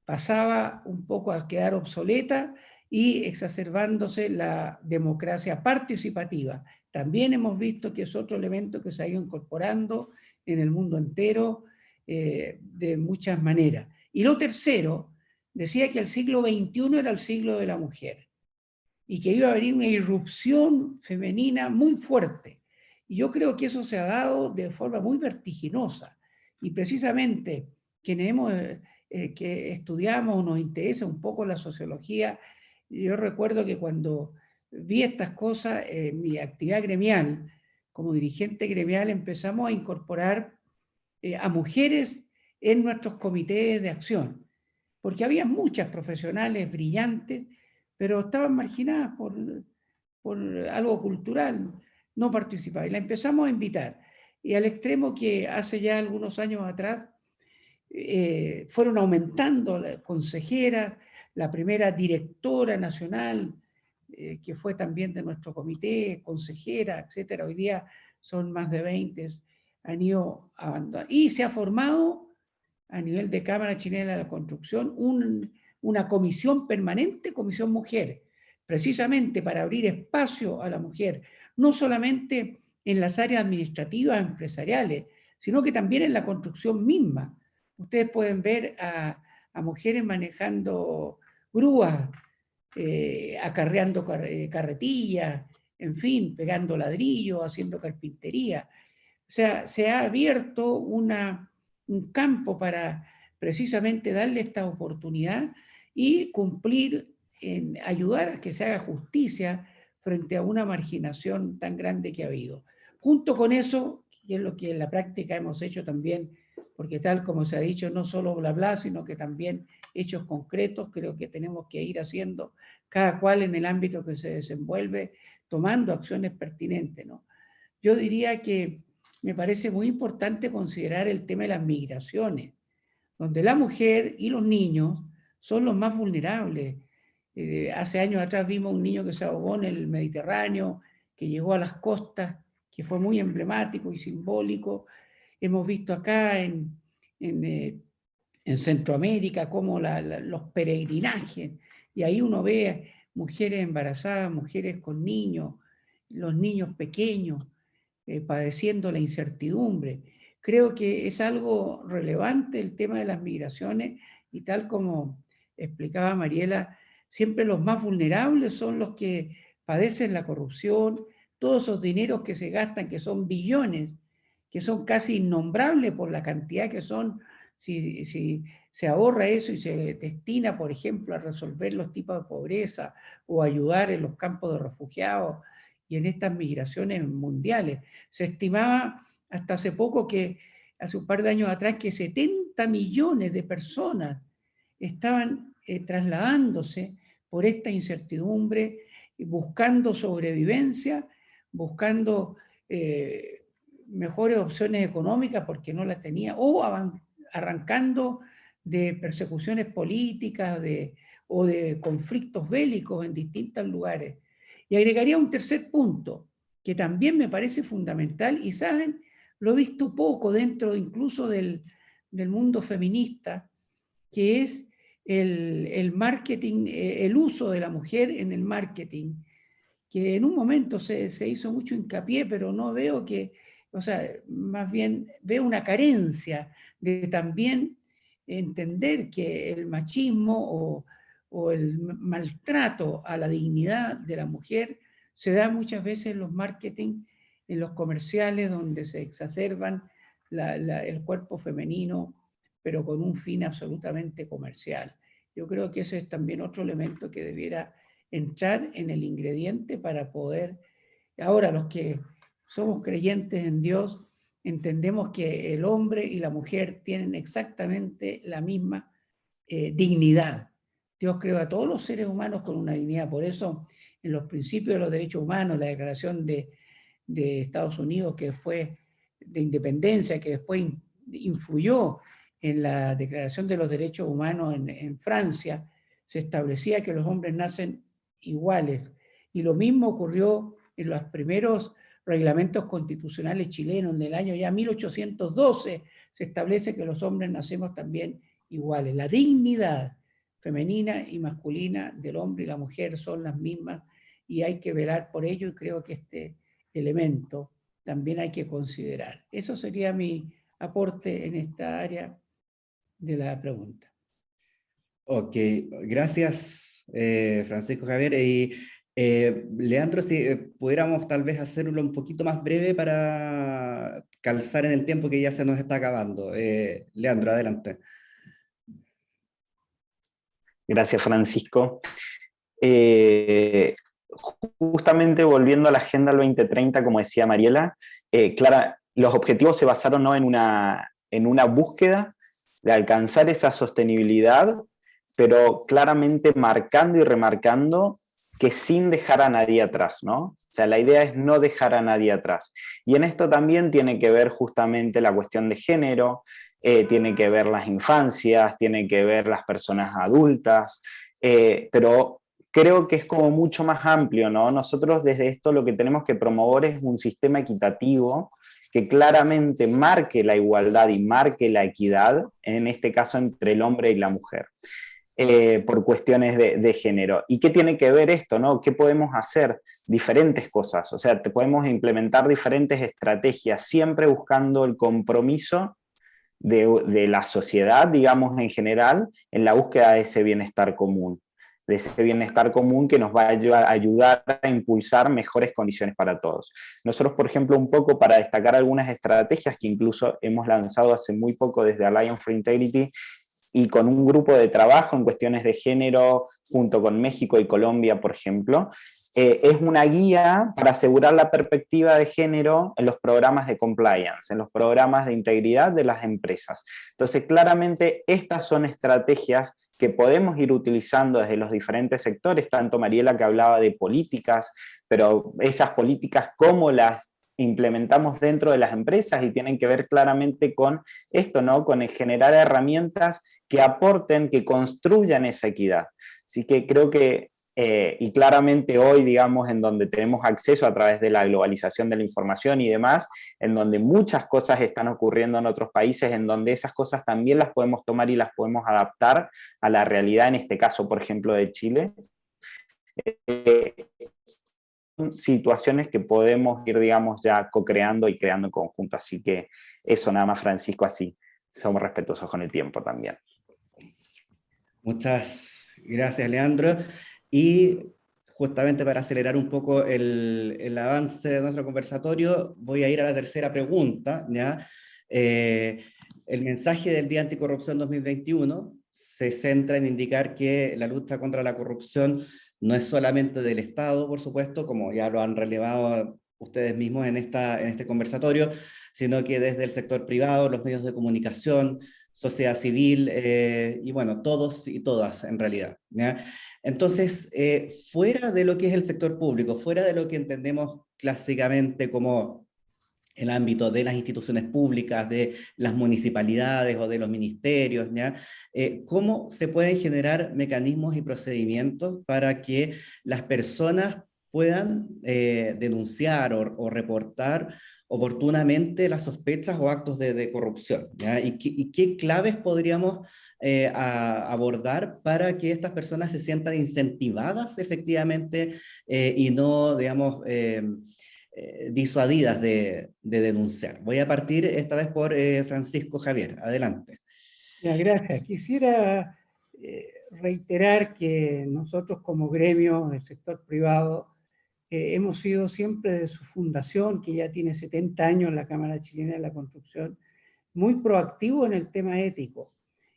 pasaba un poco a quedar obsoleta y exacerbándose la democracia participativa. También hemos visto que es otro elemento que se ha ido incorporando en el mundo entero de muchas maneras. Y lo tercero, decía que el siglo XXI era el siglo de la mujer y que iba a venir una irrupción femenina muy fuerte. Y yo creo que eso se ha dado de forma muy vertiginosa. Y precisamente quienes que estudiamos, nos interesa un poco la sociología, yo recuerdo que cuando vi estas cosas, en mi actividad gremial, como dirigente gremial, empezamos a incorporar a mujeres en nuestros comités de acción, porque había muchas profesionales brillantes, pero estaban marginadas por algo cultural, no participaban. Y la empezamos a invitar. Y al extremo que hace ya algunos años atrás fueron aumentando las consejeras, la primera directora nacional, que fue también de nuestro comité, consejera, etcétera. Hoy día son más de 20, han ido abandonando. Y se ha formado a nivel de Cámara Chilena de la Construcción una comisión permanente, Comisión Mujer, precisamente para abrir espacio a la mujer, no solamente en las áreas administrativas, empresariales, sino que también en la construcción misma. Ustedes pueden ver a mujeres manejando grúas, acarreando carretillas, en fin, pegando ladrillos, haciendo carpintería. O sea, se ha abierto un campo para precisamente darle esta oportunidad y cumplir, en ayudar a que se haga justicia frente a una marginación tan grande que ha habido. Junto con eso, y es lo que en la práctica hemos hecho también, porque tal como se ha dicho, no solo bla bla, sino que también hechos concretos, creo que tenemos que ir haciendo cada cual en el ámbito que se desenvuelve, tomando acciones pertinentes, ¿no? Yo diría que me parece muy importante considerar el tema de las migraciones, donde la mujer y los niños son los más vulnerables. Hace años atrás vimos un niño que se ahogó en el Mediterráneo, que llegó a las costas, que fue muy emblemático y simbólico. Hemos visto acá en Centroamérica cómo los peregrinajes, y ahí uno ve mujeres embarazadas, mujeres con niños, los niños pequeños, padeciendo la incertidumbre. Creo que es algo relevante el tema de las migraciones, y tal como explicaba Mariela, siempre los más vulnerables son los que padecen la corrupción, todos esos dineros que se gastan, que son billones, que son casi innombrables por la cantidad que son, si se ahorra eso y se destina, por ejemplo, a resolver los tipos de pobreza o ayudar en los campos de refugiados y en estas migraciones mundiales. Se estimaba hasta hace poco que, hace un par de años atrás, que 70 millones de personas estaban trasladándose por esta incertidumbre, buscando sobrevivencia, buscando mejores opciones económicas porque no las tenía, o arrancando de persecuciones políticas o de conflictos bélicos en distintos lugares. Y agregaría un tercer punto, que también me parece fundamental, y saben, lo he visto poco dentro incluso del mundo feminista, que es el marketing, el uso de la mujer en el marketing. que en un momento se hizo mucho hincapié, pero no veo que, o sea, más bien veo una carencia de también entender que el machismo o el maltrato a la dignidad de la mujer se da muchas veces en los marketing, en los comerciales, donde se exacerban el cuerpo femenino, pero con un fin absolutamente comercial. Yo creo que ese es también otro elemento que debiera entrar en el ingrediente para poder... Ahora, los que somos creyentes en Dios, entendemos que el hombre y la mujer tienen exactamente la misma dignidad. Dios creó a todos los seres humanos con una dignidad. Por eso, en los principios de los derechos humanos, la Declaración de Estados Unidos, que después de independencia, que después influyó en la Declaración de los Derechos Humanos en Francia, se establecía que los hombres nacen iguales. Y lo mismo ocurrió en los primeros reglamentos constitucionales chilenos. En el año ya 1812 se establece que los hombres nacemos también iguales. La dignidad femenina y masculina del hombre y la mujer son las mismas y hay que velar por ello, y creo que este elemento también hay que considerar. Eso sería mi aporte en esta área de la pregunta. Ok, gracias Francisco Javier. Y Leandro, si pudiéramos tal vez hacerlo un poquito más breve para calzar en el tiempo que ya se nos está acabando. Leandro, adelante. Gracias, Francisco. Justamente volviendo a la Agenda del 2030, como decía Mariela, los objetivos se basaron, ¿no?, en una búsqueda de alcanzar esa sostenibilidad, pero claramente marcando y remarcando que sin dejar a nadie atrás, ¿no? O sea, la idea es no dejar a nadie atrás. Y en esto también tiene que ver justamente la cuestión de género, tiene que ver las infancias, tiene que ver las personas adultas, pero creo que es como mucho más amplio, ¿no? Nosotros desde esto lo que tenemos que promover es un sistema equitativo que claramente marque la igualdad y marque la equidad, en este caso entre el hombre y la mujer, por cuestiones de género. ¿Y qué tiene que ver esto, no? ¿Qué podemos hacer? Diferentes cosas, o sea, podemos implementar diferentes estrategias, siempre buscando el compromiso de la sociedad, digamos, en general, en la búsqueda de ese bienestar común que nos va a ayudar a impulsar mejores condiciones para todos. Nosotros, por ejemplo, un poco para destacar algunas estrategias que incluso hemos lanzado hace muy poco desde Alliance for Integrity, y con un grupo de trabajo en cuestiones de género, junto con México y Colombia, por ejemplo, es una guía para asegurar la perspectiva de género en los programas de compliance, en los programas de integridad de las empresas. Entonces, claramente, estas son estrategias que podemos ir utilizando desde los diferentes sectores, tanto Mariela que hablaba de políticas, pero esas políticas, ¿cómo las implementamos dentro de las empresas? Y tienen que ver claramente con esto, ¿no? Con el generar herramientas que aporten, que construyan esa equidad. Así que creo que, y claramente hoy, digamos, en donde tenemos acceso a través de la globalización de la información y demás, en donde muchas cosas están ocurriendo en otros países, en donde esas cosas también las podemos tomar y las podemos adaptar a la realidad, en este caso, por ejemplo, de Chile, situaciones que podemos ir, digamos, ya co-creando y creando en conjunto. Así que eso nada más, Francisco, así somos respetuosos con el tiempo también. Muchas gracias, Leandro. Y justamente para acelerar un poco el avance de nuestro conversatorio, voy a ir a la tercera pregunta, ¿ya? El mensaje del Día Anticorrupción 2021 se centra en indicar que la lucha contra la corrupción no es solamente del Estado, por supuesto, como ya lo han relevado ustedes mismos en este conversatorio, sino que desde el sector privado, los medios de comunicación, sociedad civil, y bueno, todos y todas en realidad, ¿ya? Entonces, fuera de lo que es el sector público, fuera de lo que entendemos clásicamente como el ámbito de las instituciones públicas, de las municipalidades o de los ministerios, ¿ya? ¿Cómo se pueden generar mecanismos y procedimientos para que las personas puedan denunciar o reportar oportunamente las sospechas o actos de corrupción, ¿ya? ¿Y qué claves podríamos abordar para que estas personas se sientan incentivadas efectivamente y no, digamos, disuadidas de denunciar? Voy a partir esta vez por Francisco Javier. Adelante. Ya, gracias. Quisiera reiterar que nosotros como gremio del sector privado hemos sido siempre de su fundación, que ya tiene 70 años, la Cámara Chilena de la Construcción, muy proactivo en el tema ético.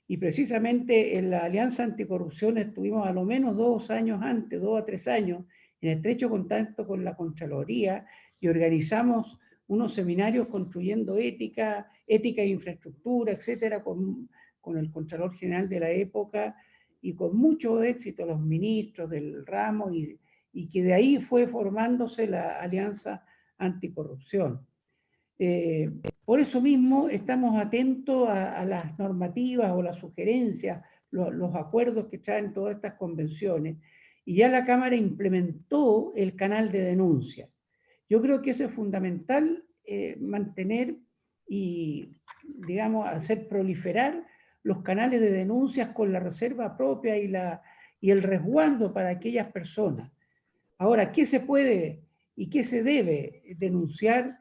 Y precisamente en la Alianza Anticorrupción estuvimos a lo menos 2 años antes, 2 a 3 años, en estrecho contacto con la Contraloría y organizamos unos seminarios construyendo ética e infraestructura, etcétera, con el Contralor General de la época y con mucho éxito los ministros del ramo y que de ahí fue formándose la Alianza Anticorrupción. Por eso mismo estamos atentos a las normativas o las sugerencias, los acuerdos que traen todas estas convenciones, y ya la Cámara implementó el canal de denuncia. Yo creo que eso es fundamental, mantener y, digamos, hacer proliferar los canales de denuncias con la reserva propia y el resguardo para aquellas personas. Ahora, ¿qué se puede y qué se debe denunciar?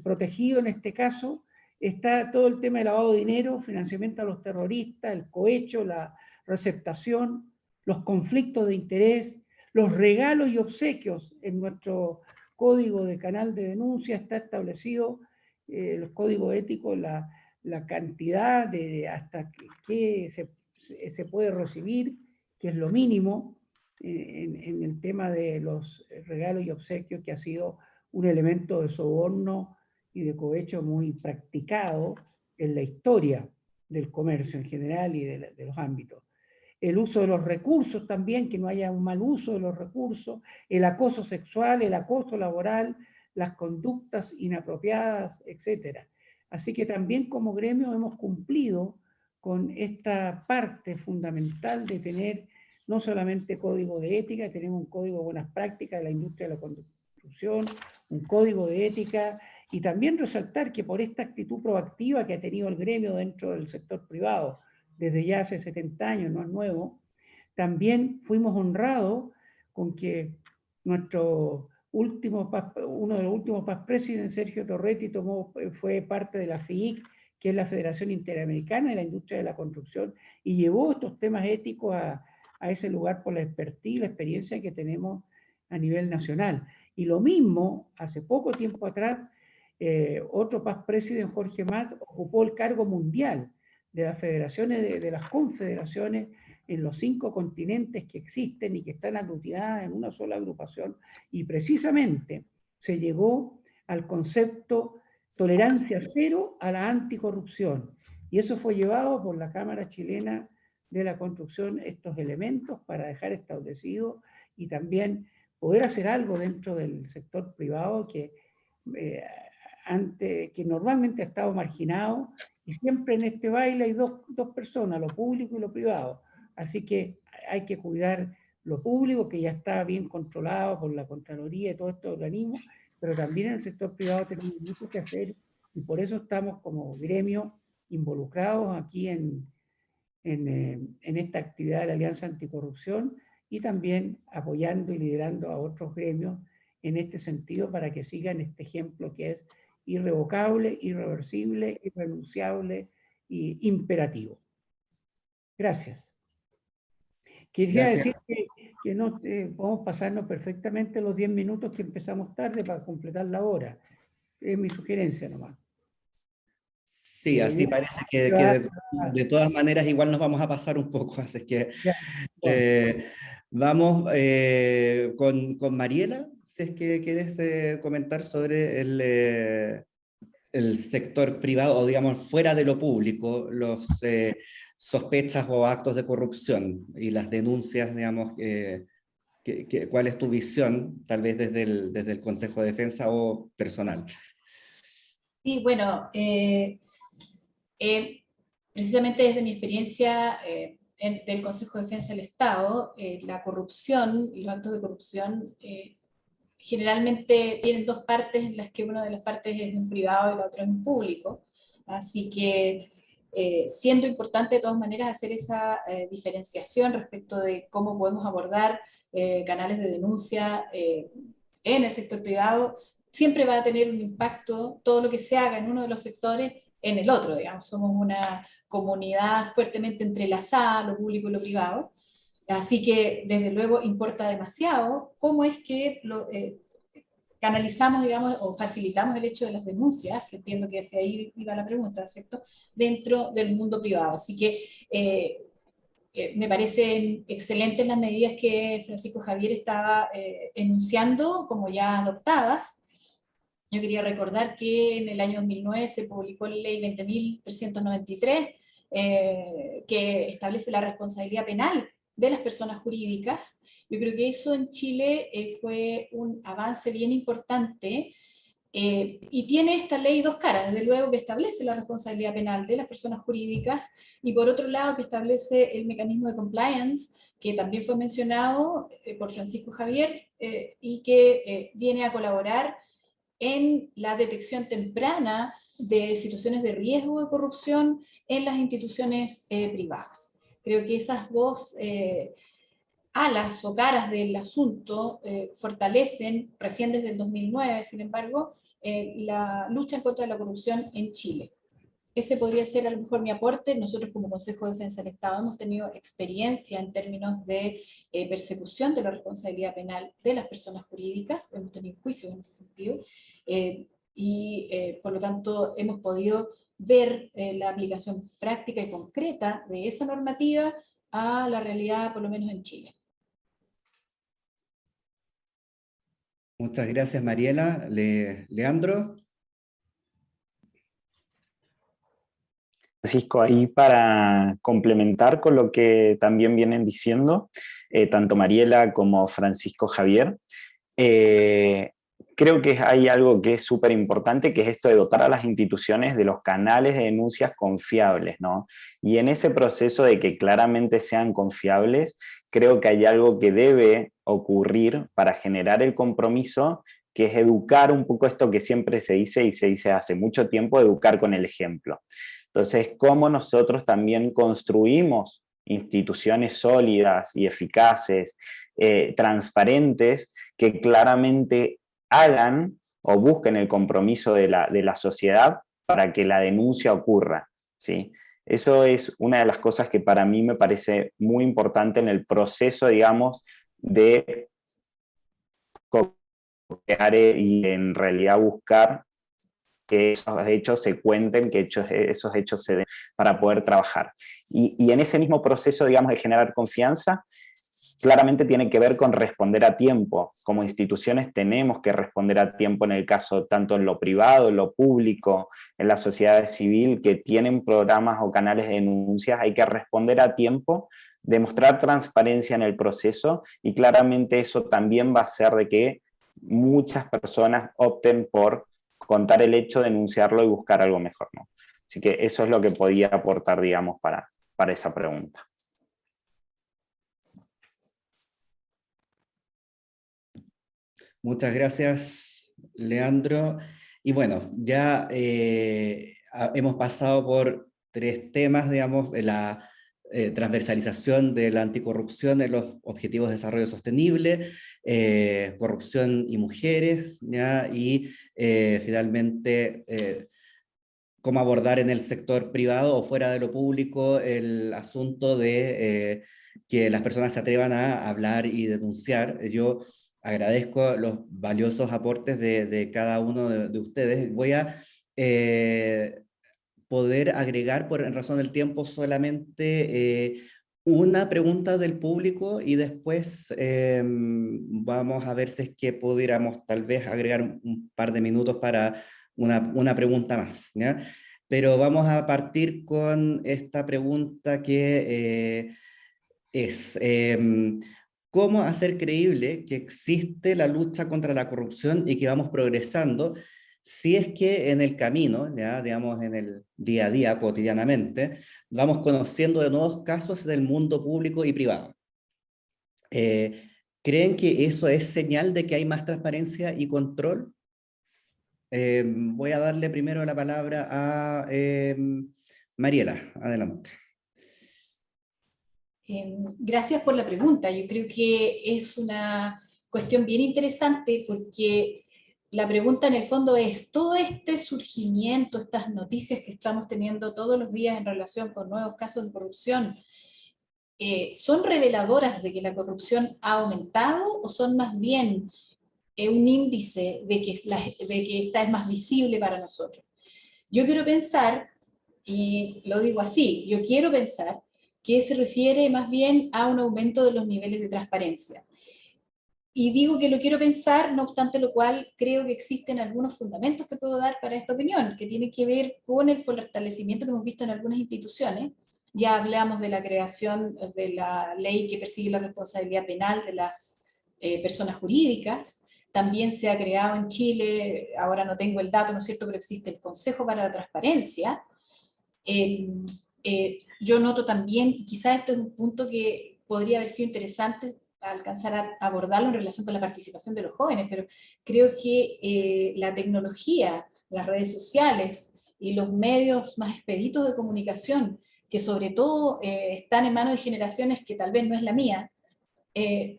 Protegido en este caso está todo el tema de lavado de dinero, financiamiento a los terroristas, el cohecho, la receptación, los conflictos de interés, los regalos y obsequios. En nuestro código de canal de denuncia está establecido, los códigos éticos, la cantidad de hasta que se puede recibir, que es lo mínimo, en el tema de los regalos y obsequios, que ha sido un elemento de soborno y de cohecho muy practicado en la historia del comercio en general y de los ámbitos. El uso de los recursos también, que no haya un mal uso de los recursos, el acoso sexual, el acoso laboral, las conductas inapropiadas, etc. Así que también como gremio hemos cumplido con esta parte fundamental de tener no solamente código de ética, tenemos un código de buenas prácticas de la industria de la construcción, un código de ética, y también resaltar que por esta actitud proactiva que ha tenido el gremio dentro del sector privado desde ya hace 70 años, no es nuevo, también fuimos honrados con que uno de los últimos past presidents, Sergio Torretti, fue parte de la FIIC, que es la Federación Interamericana de la Industria de la Construcción, y llevó estos temas éticos a ese lugar por la expertise y la experiencia que tenemos a nivel nacional. Y lo mismo, hace poco tiempo atrás, otro past president, Jorge Mas, ocupó el cargo mundial de las federaciones, de las confederaciones en los 5 continentes que existen y que están aglutinadas en una sola agrupación, y precisamente se llegó al concepto tolerancia cero a la anticorrupción, y eso fue llevado por la Cámara Chilena de la Construcción, estos elementos para dejar establecido y también poder hacer algo dentro del sector privado que normalmente ha estado marginado, y siempre en este baile hay dos personas, lo público y lo privado. Así que hay que cuidar lo público, que ya está bien controlado por la Contraloría y todos estos organismos, pero también en el sector privado tenemos mucho que hacer, y por eso estamos como gremio involucrados aquí en esta actividad de la Alianza Anticorrupción, y también apoyando y liderando a otros gremios en este sentido para que sigan este ejemplo que es irrevocable, irreversible, irrenunciable e imperativo. Gracias. Quería decir que no podemos pasarnos perfectamente los 10 minutos que empezamos tarde para completar la hora. Es mi sugerencia nomás. Sí, así parece que de todas maneras igual nos vamos a pasar un poco, así que vamos con Mariela, si es que quieres comentar sobre el sector privado, o digamos fuera de lo público, los sospechas o actos de corrupción y las denuncias, digamos, ¿cuál es tu visión, tal vez desde el Consejo de Defensa o personal? Sí, bueno, precisamente desde mi experiencia del Consejo de Defensa del Estado, la corrupción y los actos de corrupción generalmente tienen dos partes en las que una de las partes es un privado y la otra es un público. Así que siendo importante de todas maneras hacer esa diferenciación respecto de cómo podemos abordar canales de denuncia en el sector privado, siempre va a tener un impacto todo lo que se haga en uno de los sectores en el otro, digamos. Somos una comunidad fuertemente entrelazada, lo público y lo privado. Así que, desde luego, importa demasiado cómo es que canalizamos, digamos, o facilitamos el hecho de las denuncias, que entiendo que hacia ahí iba la pregunta, ¿cierto?, dentro del mundo privado. Así que me parecen excelentes las medidas que Francisco Javier estaba enunciando como ya adoptadas. Yo quería recordar que en el año 2009 se publicó la ley 20.393, que establece la responsabilidad penal de las personas jurídicas. Yo creo que eso en Chile fue un avance bien importante, y tiene esta ley dos caras, desde luego que establece la responsabilidad penal de las personas jurídicas, y por otro lado que establece el mecanismo de compliance, que también fue mencionado por Francisco Javier, y que viene a colaborar en la detección temprana de situaciones de riesgo de corrupción en las instituciones privadas. Creo que esas dos alas o caras del asunto fortalecen, recién desde el 2009, sin embargo, la lucha en contra de la corrupción en Chile. Ese podría ser a lo mejor mi aporte. Nosotros como Consejo de Defensa del Estado hemos tenido experiencia en términos de persecución de la responsabilidad penal de las personas jurídicas, hemos tenido juicios en ese sentido, por lo tanto hemos podido ver la aplicación práctica y concreta de esa normativa a la realidad, por lo menos en Chile. Muchas gracias, Mariela. Leandro. Francisco, ahí para complementar con lo que también vienen diciendo, tanto Mariela como Francisco Javier, creo que hay algo que es súper importante, que es esto de dotar a las instituciones de los canales de denuncias confiables, ¿no? Y en ese proceso de que claramente sean confiables, creo que hay algo que debe ocurrir para generar el compromiso, que es educar un poco esto que siempre se dice y se dice hace mucho tiempo, educar con el ejemplo. Entonces, cómo nosotros también construimos instituciones sólidas y eficaces, transparentes, que claramente hagan o busquen el compromiso de la sociedad para que la denuncia ocurra, ¿sí? Eso es una de las cosas que para mí me parece muy importante en el proceso, digamos, de crear y en realidad buscar que esos hechos se cuenten, que esos hechos se den para poder trabajar. Y en ese mismo proceso, digamos, de generar confianza, claramente tiene que ver con responder a tiempo. Como instituciones tenemos que responder a tiempo en el caso tanto en lo privado, en lo público, en la sociedad civil que tienen programas o canales de denuncias, hay que responder a tiempo, demostrar transparencia en el proceso, y claramente eso también va a hacer de que muchas personas opten por contar el hecho, denunciarlo y buscar algo mejor, ¿no? Así que eso es lo que podía aportar, digamos, para esa pregunta. Muchas gracias, Leandro. Y bueno, ya hemos pasado por tres temas, digamos, la transversalización de la anticorrupción en los Objetivos de Desarrollo Sostenible, corrupción y mujeres, ¿ya? Y finalmente cómo abordar en el sector privado o fuera de lo público el asunto de que las personas se atrevan a hablar y denunciar. Yo agradezco los valiosos aportes de cada uno de ustedes. Voy a poder agregar, en razón del tiempo, solamente una pregunta del público, y después vamos a ver si es que pudiéramos tal vez agregar un par de minutos para una pregunta más, ¿ya? Pero vamos a partir con esta pregunta que es... ¿cómo hacer creíble que existe la lucha contra la corrupción y que vamos progresando si es que en el camino, ya, digamos, en el día a día, cotidianamente, vamos conociendo de nuevos casos del mundo público y privado? ¿Creen que eso es señal de que hay más transparencia y control? Voy a darle primero la palabra a Mariela. Adelante. Gracias por la pregunta. Yo creo que es una cuestión bien interesante porque la pregunta en el fondo es, todo este surgimiento, estas noticias que estamos teniendo todos los días en relación con nuevos casos de corrupción, ¿son reveladoras de que la corrupción ha aumentado o son más bien un índice de que esta es más visible para nosotros? Yo quiero pensar, y lo digo así, yo quiero pensar que se refiere más bien a un aumento de los niveles de transparencia. Y digo que lo quiero pensar, no obstante lo cual creo que existen algunos fundamentos que puedo dar para esta opinión, que tienen que ver con el fortalecimiento que hemos visto en algunas instituciones. Ya hablamos de la creación de la ley que persigue la responsabilidad penal de las personas jurídicas. También se ha creado en Chile, ahora no tengo el dato, ¿no es cierto?, pero existe el Consejo para la Transparencia. Yo noto también, y quizás esto es un punto que podría haber sido interesante alcanzar a abordarlo en relación con la participación de los jóvenes, pero creo que la tecnología, las redes sociales y los medios más expeditos de comunicación, que sobre todo están en manos de generaciones que tal vez no es la mía,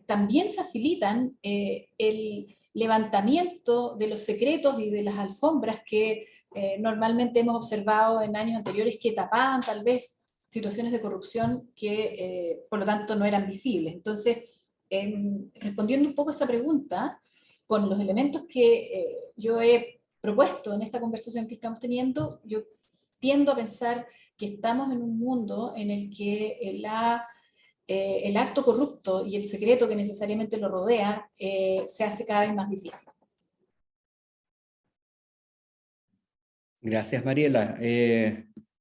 también facilitan el levantamiento de los secretos y de las alfombras que normalmente hemos observado en años anteriores que tapaban tal vez situaciones de corrupción que por lo tanto no eran visibles. Entonces, respondiendo un poco a esa pregunta, con los elementos que yo he propuesto en esta conversación que estamos teniendo, yo tiendo a pensar que estamos en un mundo en el que el acto corrupto y el secreto que necesariamente lo rodea se hace cada vez más difícil. Gracias, Mariela.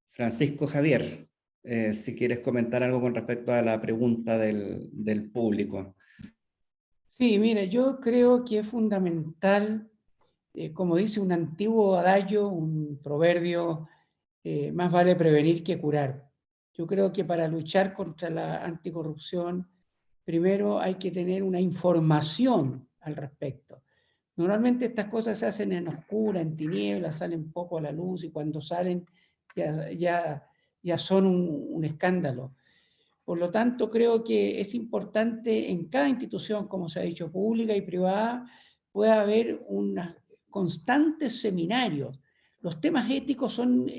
Francisco Javier, si quieres comentar algo con respecto a la pregunta del público. Sí, mira, yo creo que es fundamental, como dice un antiguo adagio, un proverbio, más vale prevenir que curar. Yo creo que para luchar contra la anticorrupción, primero hay que tener una información al respecto. Normalmente estas cosas se hacen en oscura, en tinieblas, salen poco a la luz y cuando salen ya son un escándalo. Por lo tanto, creo que es importante en cada institución, como se ha dicho, pública y privada, pueda haber unos constantes seminarios. Los temas éticos son,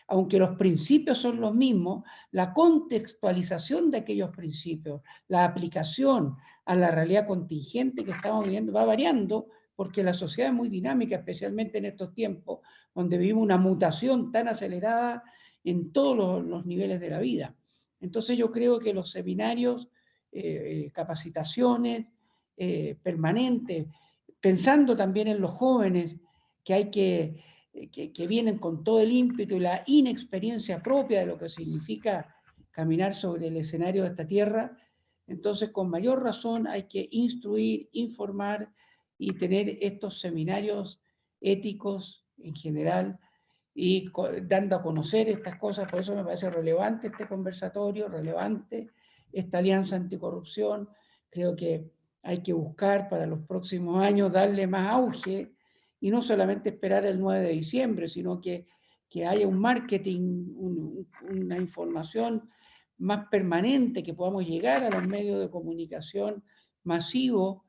aunque los principios son los mismos, la contextualización de aquellos principios, la aplicación a la realidad contingente que estamos viviendo va variando, porque la sociedad es muy dinámica, especialmente en estos tiempos, donde vivimos una mutación tan acelerada en todos los niveles de la vida. Entonces yo creo que los seminarios, capacitaciones permanentes, pensando también en los jóvenes que vienen con todo el ímpetu y la inexperiencia propia de lo que significa caminar sobre el escenario de esta tierra, entonces con mayor razón hay que instruir, informar y tener estos seminarios éticos en general, y dando a conocer estas cosas. Por eso me parece relevante este conversatorio, relevante esta alianza anticorrupción. Creo que hay que buscar para los próximos años darle más auge y no solamente esperar el 9 de diciembre, sino que haya un marketing, una información más permanente, que podamos llegar a los medios de comunicación masivos,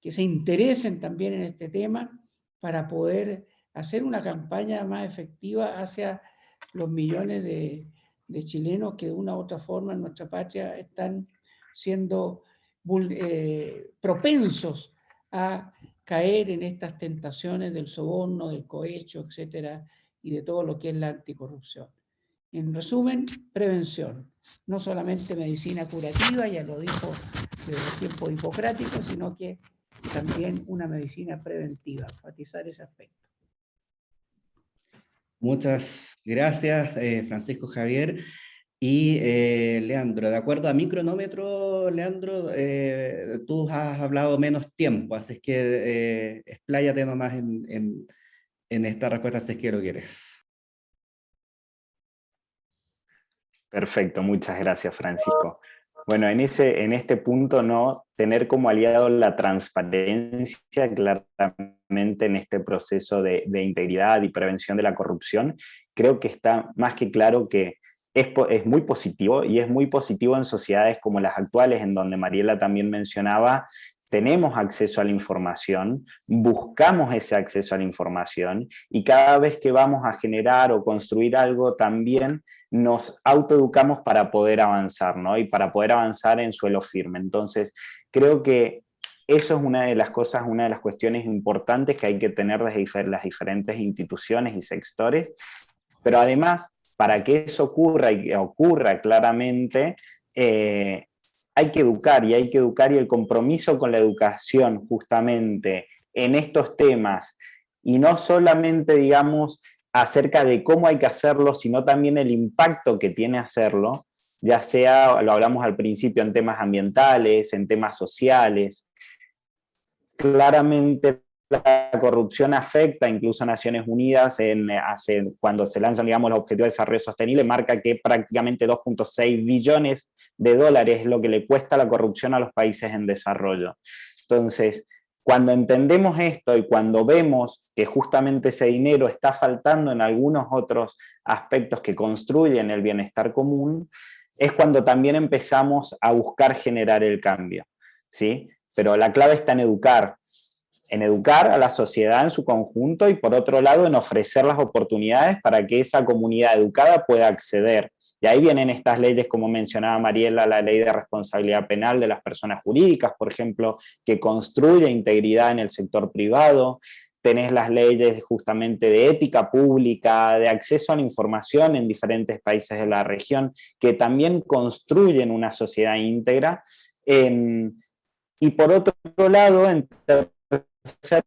que se interesen también en este tema para poder hacer una campaña más efectiva hacia los millones de chilenos que de una u otra forma en nuestra patria están siendo propensos a caer en estas tentaciones del soborno, del cohecho, etcétera, y de todo lo que es la anticorrupción. En resumen, prevención. No solamente medicina curativa, ya lo dijo desde el tiempo hipocrático, sino que también una medicina preventiva, enfatizar ese aspecto. Muchas gracias, Francisco Javier. Y Leandro, de acuerdo a mi cronómetro, Leandro, tú has hablado menos tiempo, así es que expláyate nomás en esta respuesta si es que lo quieres. Perfecto, muchas gracias, Francisco. Bueno, en este punto, ¿no? Tener como aliado la transparencia claramente en este proceso de integridad y prevención de la corrupción, creo que está más que claro que es muy positivo, y es muy positivo en sociedades como las actuales, en donde Mariela también mencionaba, tenemos acceso a la información, buscamos ese acceso a la información, y cada vez que vamos a generar o construir algo también nos autoeducamos para poder avanzar, ¿no? Y para poder avanzar en suelo firme. Entonces, creo que eso es una de las cosas, una de las cuestiones importantes que hay que tener desde las diferentes instituciones y sectores, pero además, para que eso ocurra y que ocurra claramente, hay que educar, y hay que educar, y el compromiso con la educación justamente en estos temas, y no solamente, digamos, acerca de cómo hay que hacerlo, sino también el impacto que tiene hacerlo, ya sea, lo hablamos al principio, en temas ambientales, en temas sociales. Claramente la corrupción afecta, incluso a Naciones Unidas, cuando se lanzan, digamos, los Objetivos de Desarrollo Sostenible, marca que prácticamente 2.6 billones de dólares es lo que le cuesta la corrupción a los países en desarrollo. Entonces, cuando entendemos esto y cuando vemos que justamente ese dinero está faltando en algunos otros aspectos que construyen el bienestar común, es cuando también empezamos a buscar generar el cambio, ¿sí? Pero la clave está en educar a la sociedad en su conjunto, y por otro lado en ofrecer las oportunidades para que esa comunidad educada pueda acceder. Y ahí vienen estas leyes, como mencionaba Mariela, la ley de responsabilidad penal de las personas jurídicas, por ejemplo, que construye integridad en el sector privado. Tenés las leyes justamente de ética pública, de acceso a la información en diferentes países de la región, que también construyen una sociedad íntegra. Y por otro lado, en tercer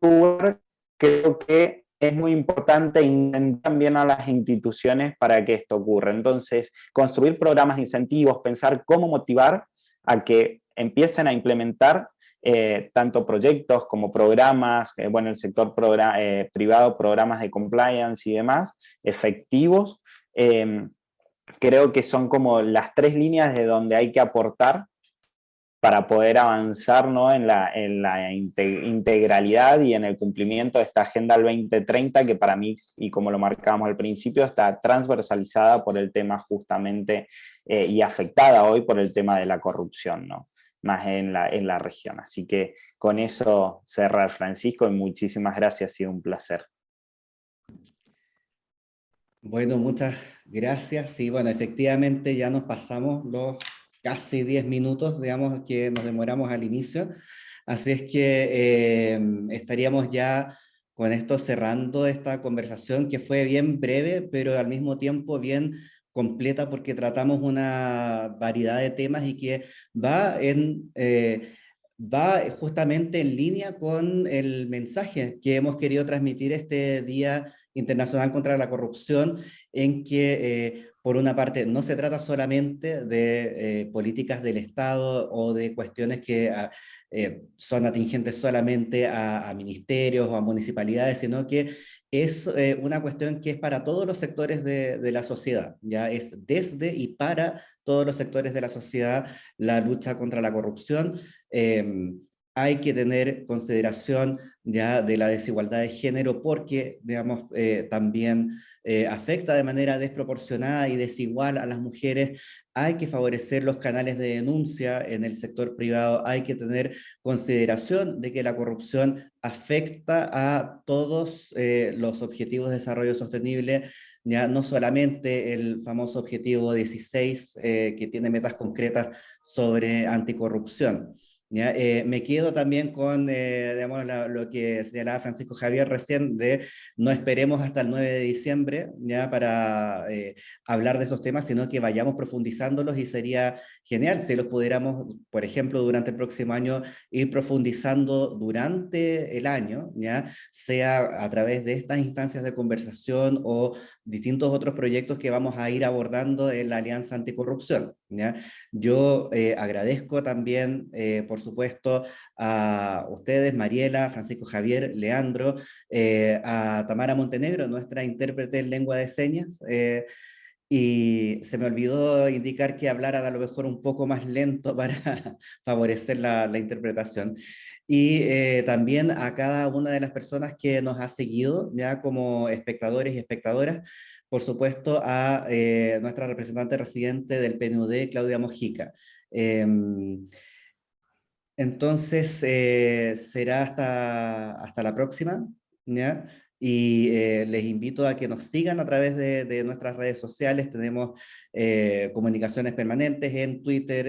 lugar, creo que es muy importante intentar también a las instituciones para que esto ocurra. Entonces, construir programas de incentivos, pensar cómo motivar a que empiecen a implementar tanto proyectos como programas, bueno, el sector privado, programas de compliance y demás, efectivos. Creo que son como las tres líneas de donde hay que aportar para poder avanzar, ¿no? en la integralidad y en el cumplimiento de esta Agenda 2030, que para mí, y como lo marcábamos al principio, está transversalizada por el tema justamente y afectada hoy por el tema de la corrupción, ¿no? Más en la región. Así que con eso cerrar, Francisco, y muchísimas gracias, ha sido un placer. Bueno, muchas gracias. Sí, bueno, efectivamente ya nos pasamos los casi 10 minutos, digamos, que nos demoramos al inicio. Así es que estaríamos ya con esto cerrando esta conversación, que fue bien breve, pero al mismo tiempo bien completa, porque tratamos una variedad de temas y que va justamente en línea con el mensaje que hemos querido transmitir este Día Internacional contra la Corrupción, en que por una parte no se trata solamente de políticas del Estado o de cuestiones que son atingentes solamente a ministerios o a municipalidades, sino que es una cuestión que es para todos los sectores de la sociedad, ya es desde y para todos los sectores de la sociedad la lucha contra la corrupción. Hay que tener consideración ya de la desigualdad de género, porque, digamos, también afecta de manera desproporcionada y desigual a las mujeres. Hay que favorecer los canales de denuncia en el sector privado. Hay que tener consideración de que la corrupción afecta a todos los objetivos de desarrollo sostenible, ya no solamente el famoso objetivo 16, que tiene metas concretas sobre anticorrupción. ¿Ya? Me quedo también con digamos, lo que señalaba Francisco Javier recién, de no esperemos hasta el 9 de diciembre ya para hablar de esos temas, sino que vayamos profundizándolos, y sería genial si los pudiéramos, por ejemplo, durante el próximo año, ir profundizando durante el año, ¿ya? Sea a través de estas instancias de conversación o distintos otros proyectos que vamos a ir abordando en la Alianza Anticorrupción, ¿ya? Yo agradezco también, por supuesto, a ustedes, Mariela, Francisco Javier, Leandro, a Tamara Montenegro, nuestra intérprete en lengua de señas, Y se me olvidó indicar que hablaran a lo mejor un poco más lento para favorecer la interpretación. Y también a cada una de las personas que nos ha seguido, ya como espectadores y espectadoras, por supuesto a nuestra representante residente del PNUD, Claudia Mojica. Entonces, será hasta la próxima, ¿ya? Y les invito a que nos sigan a través de nuestras redes sociales. Tenemos comunicaciones permanentes en Twitter,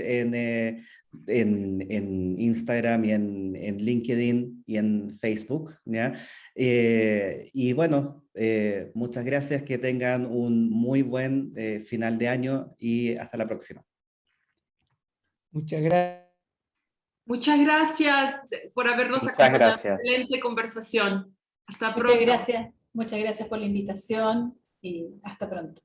en Instagram y en LinkedIn y en Facebook, ¿ya? Y bueno, muchas gracias, que tengan un muy buen final de año y hasta la próxima. Muchas gracias. Muchas gracias por habernos Muchas acompañado. gracias. Excelente conversación. Hasta pronto. Muchas gracias por la invitación y hasta pronto.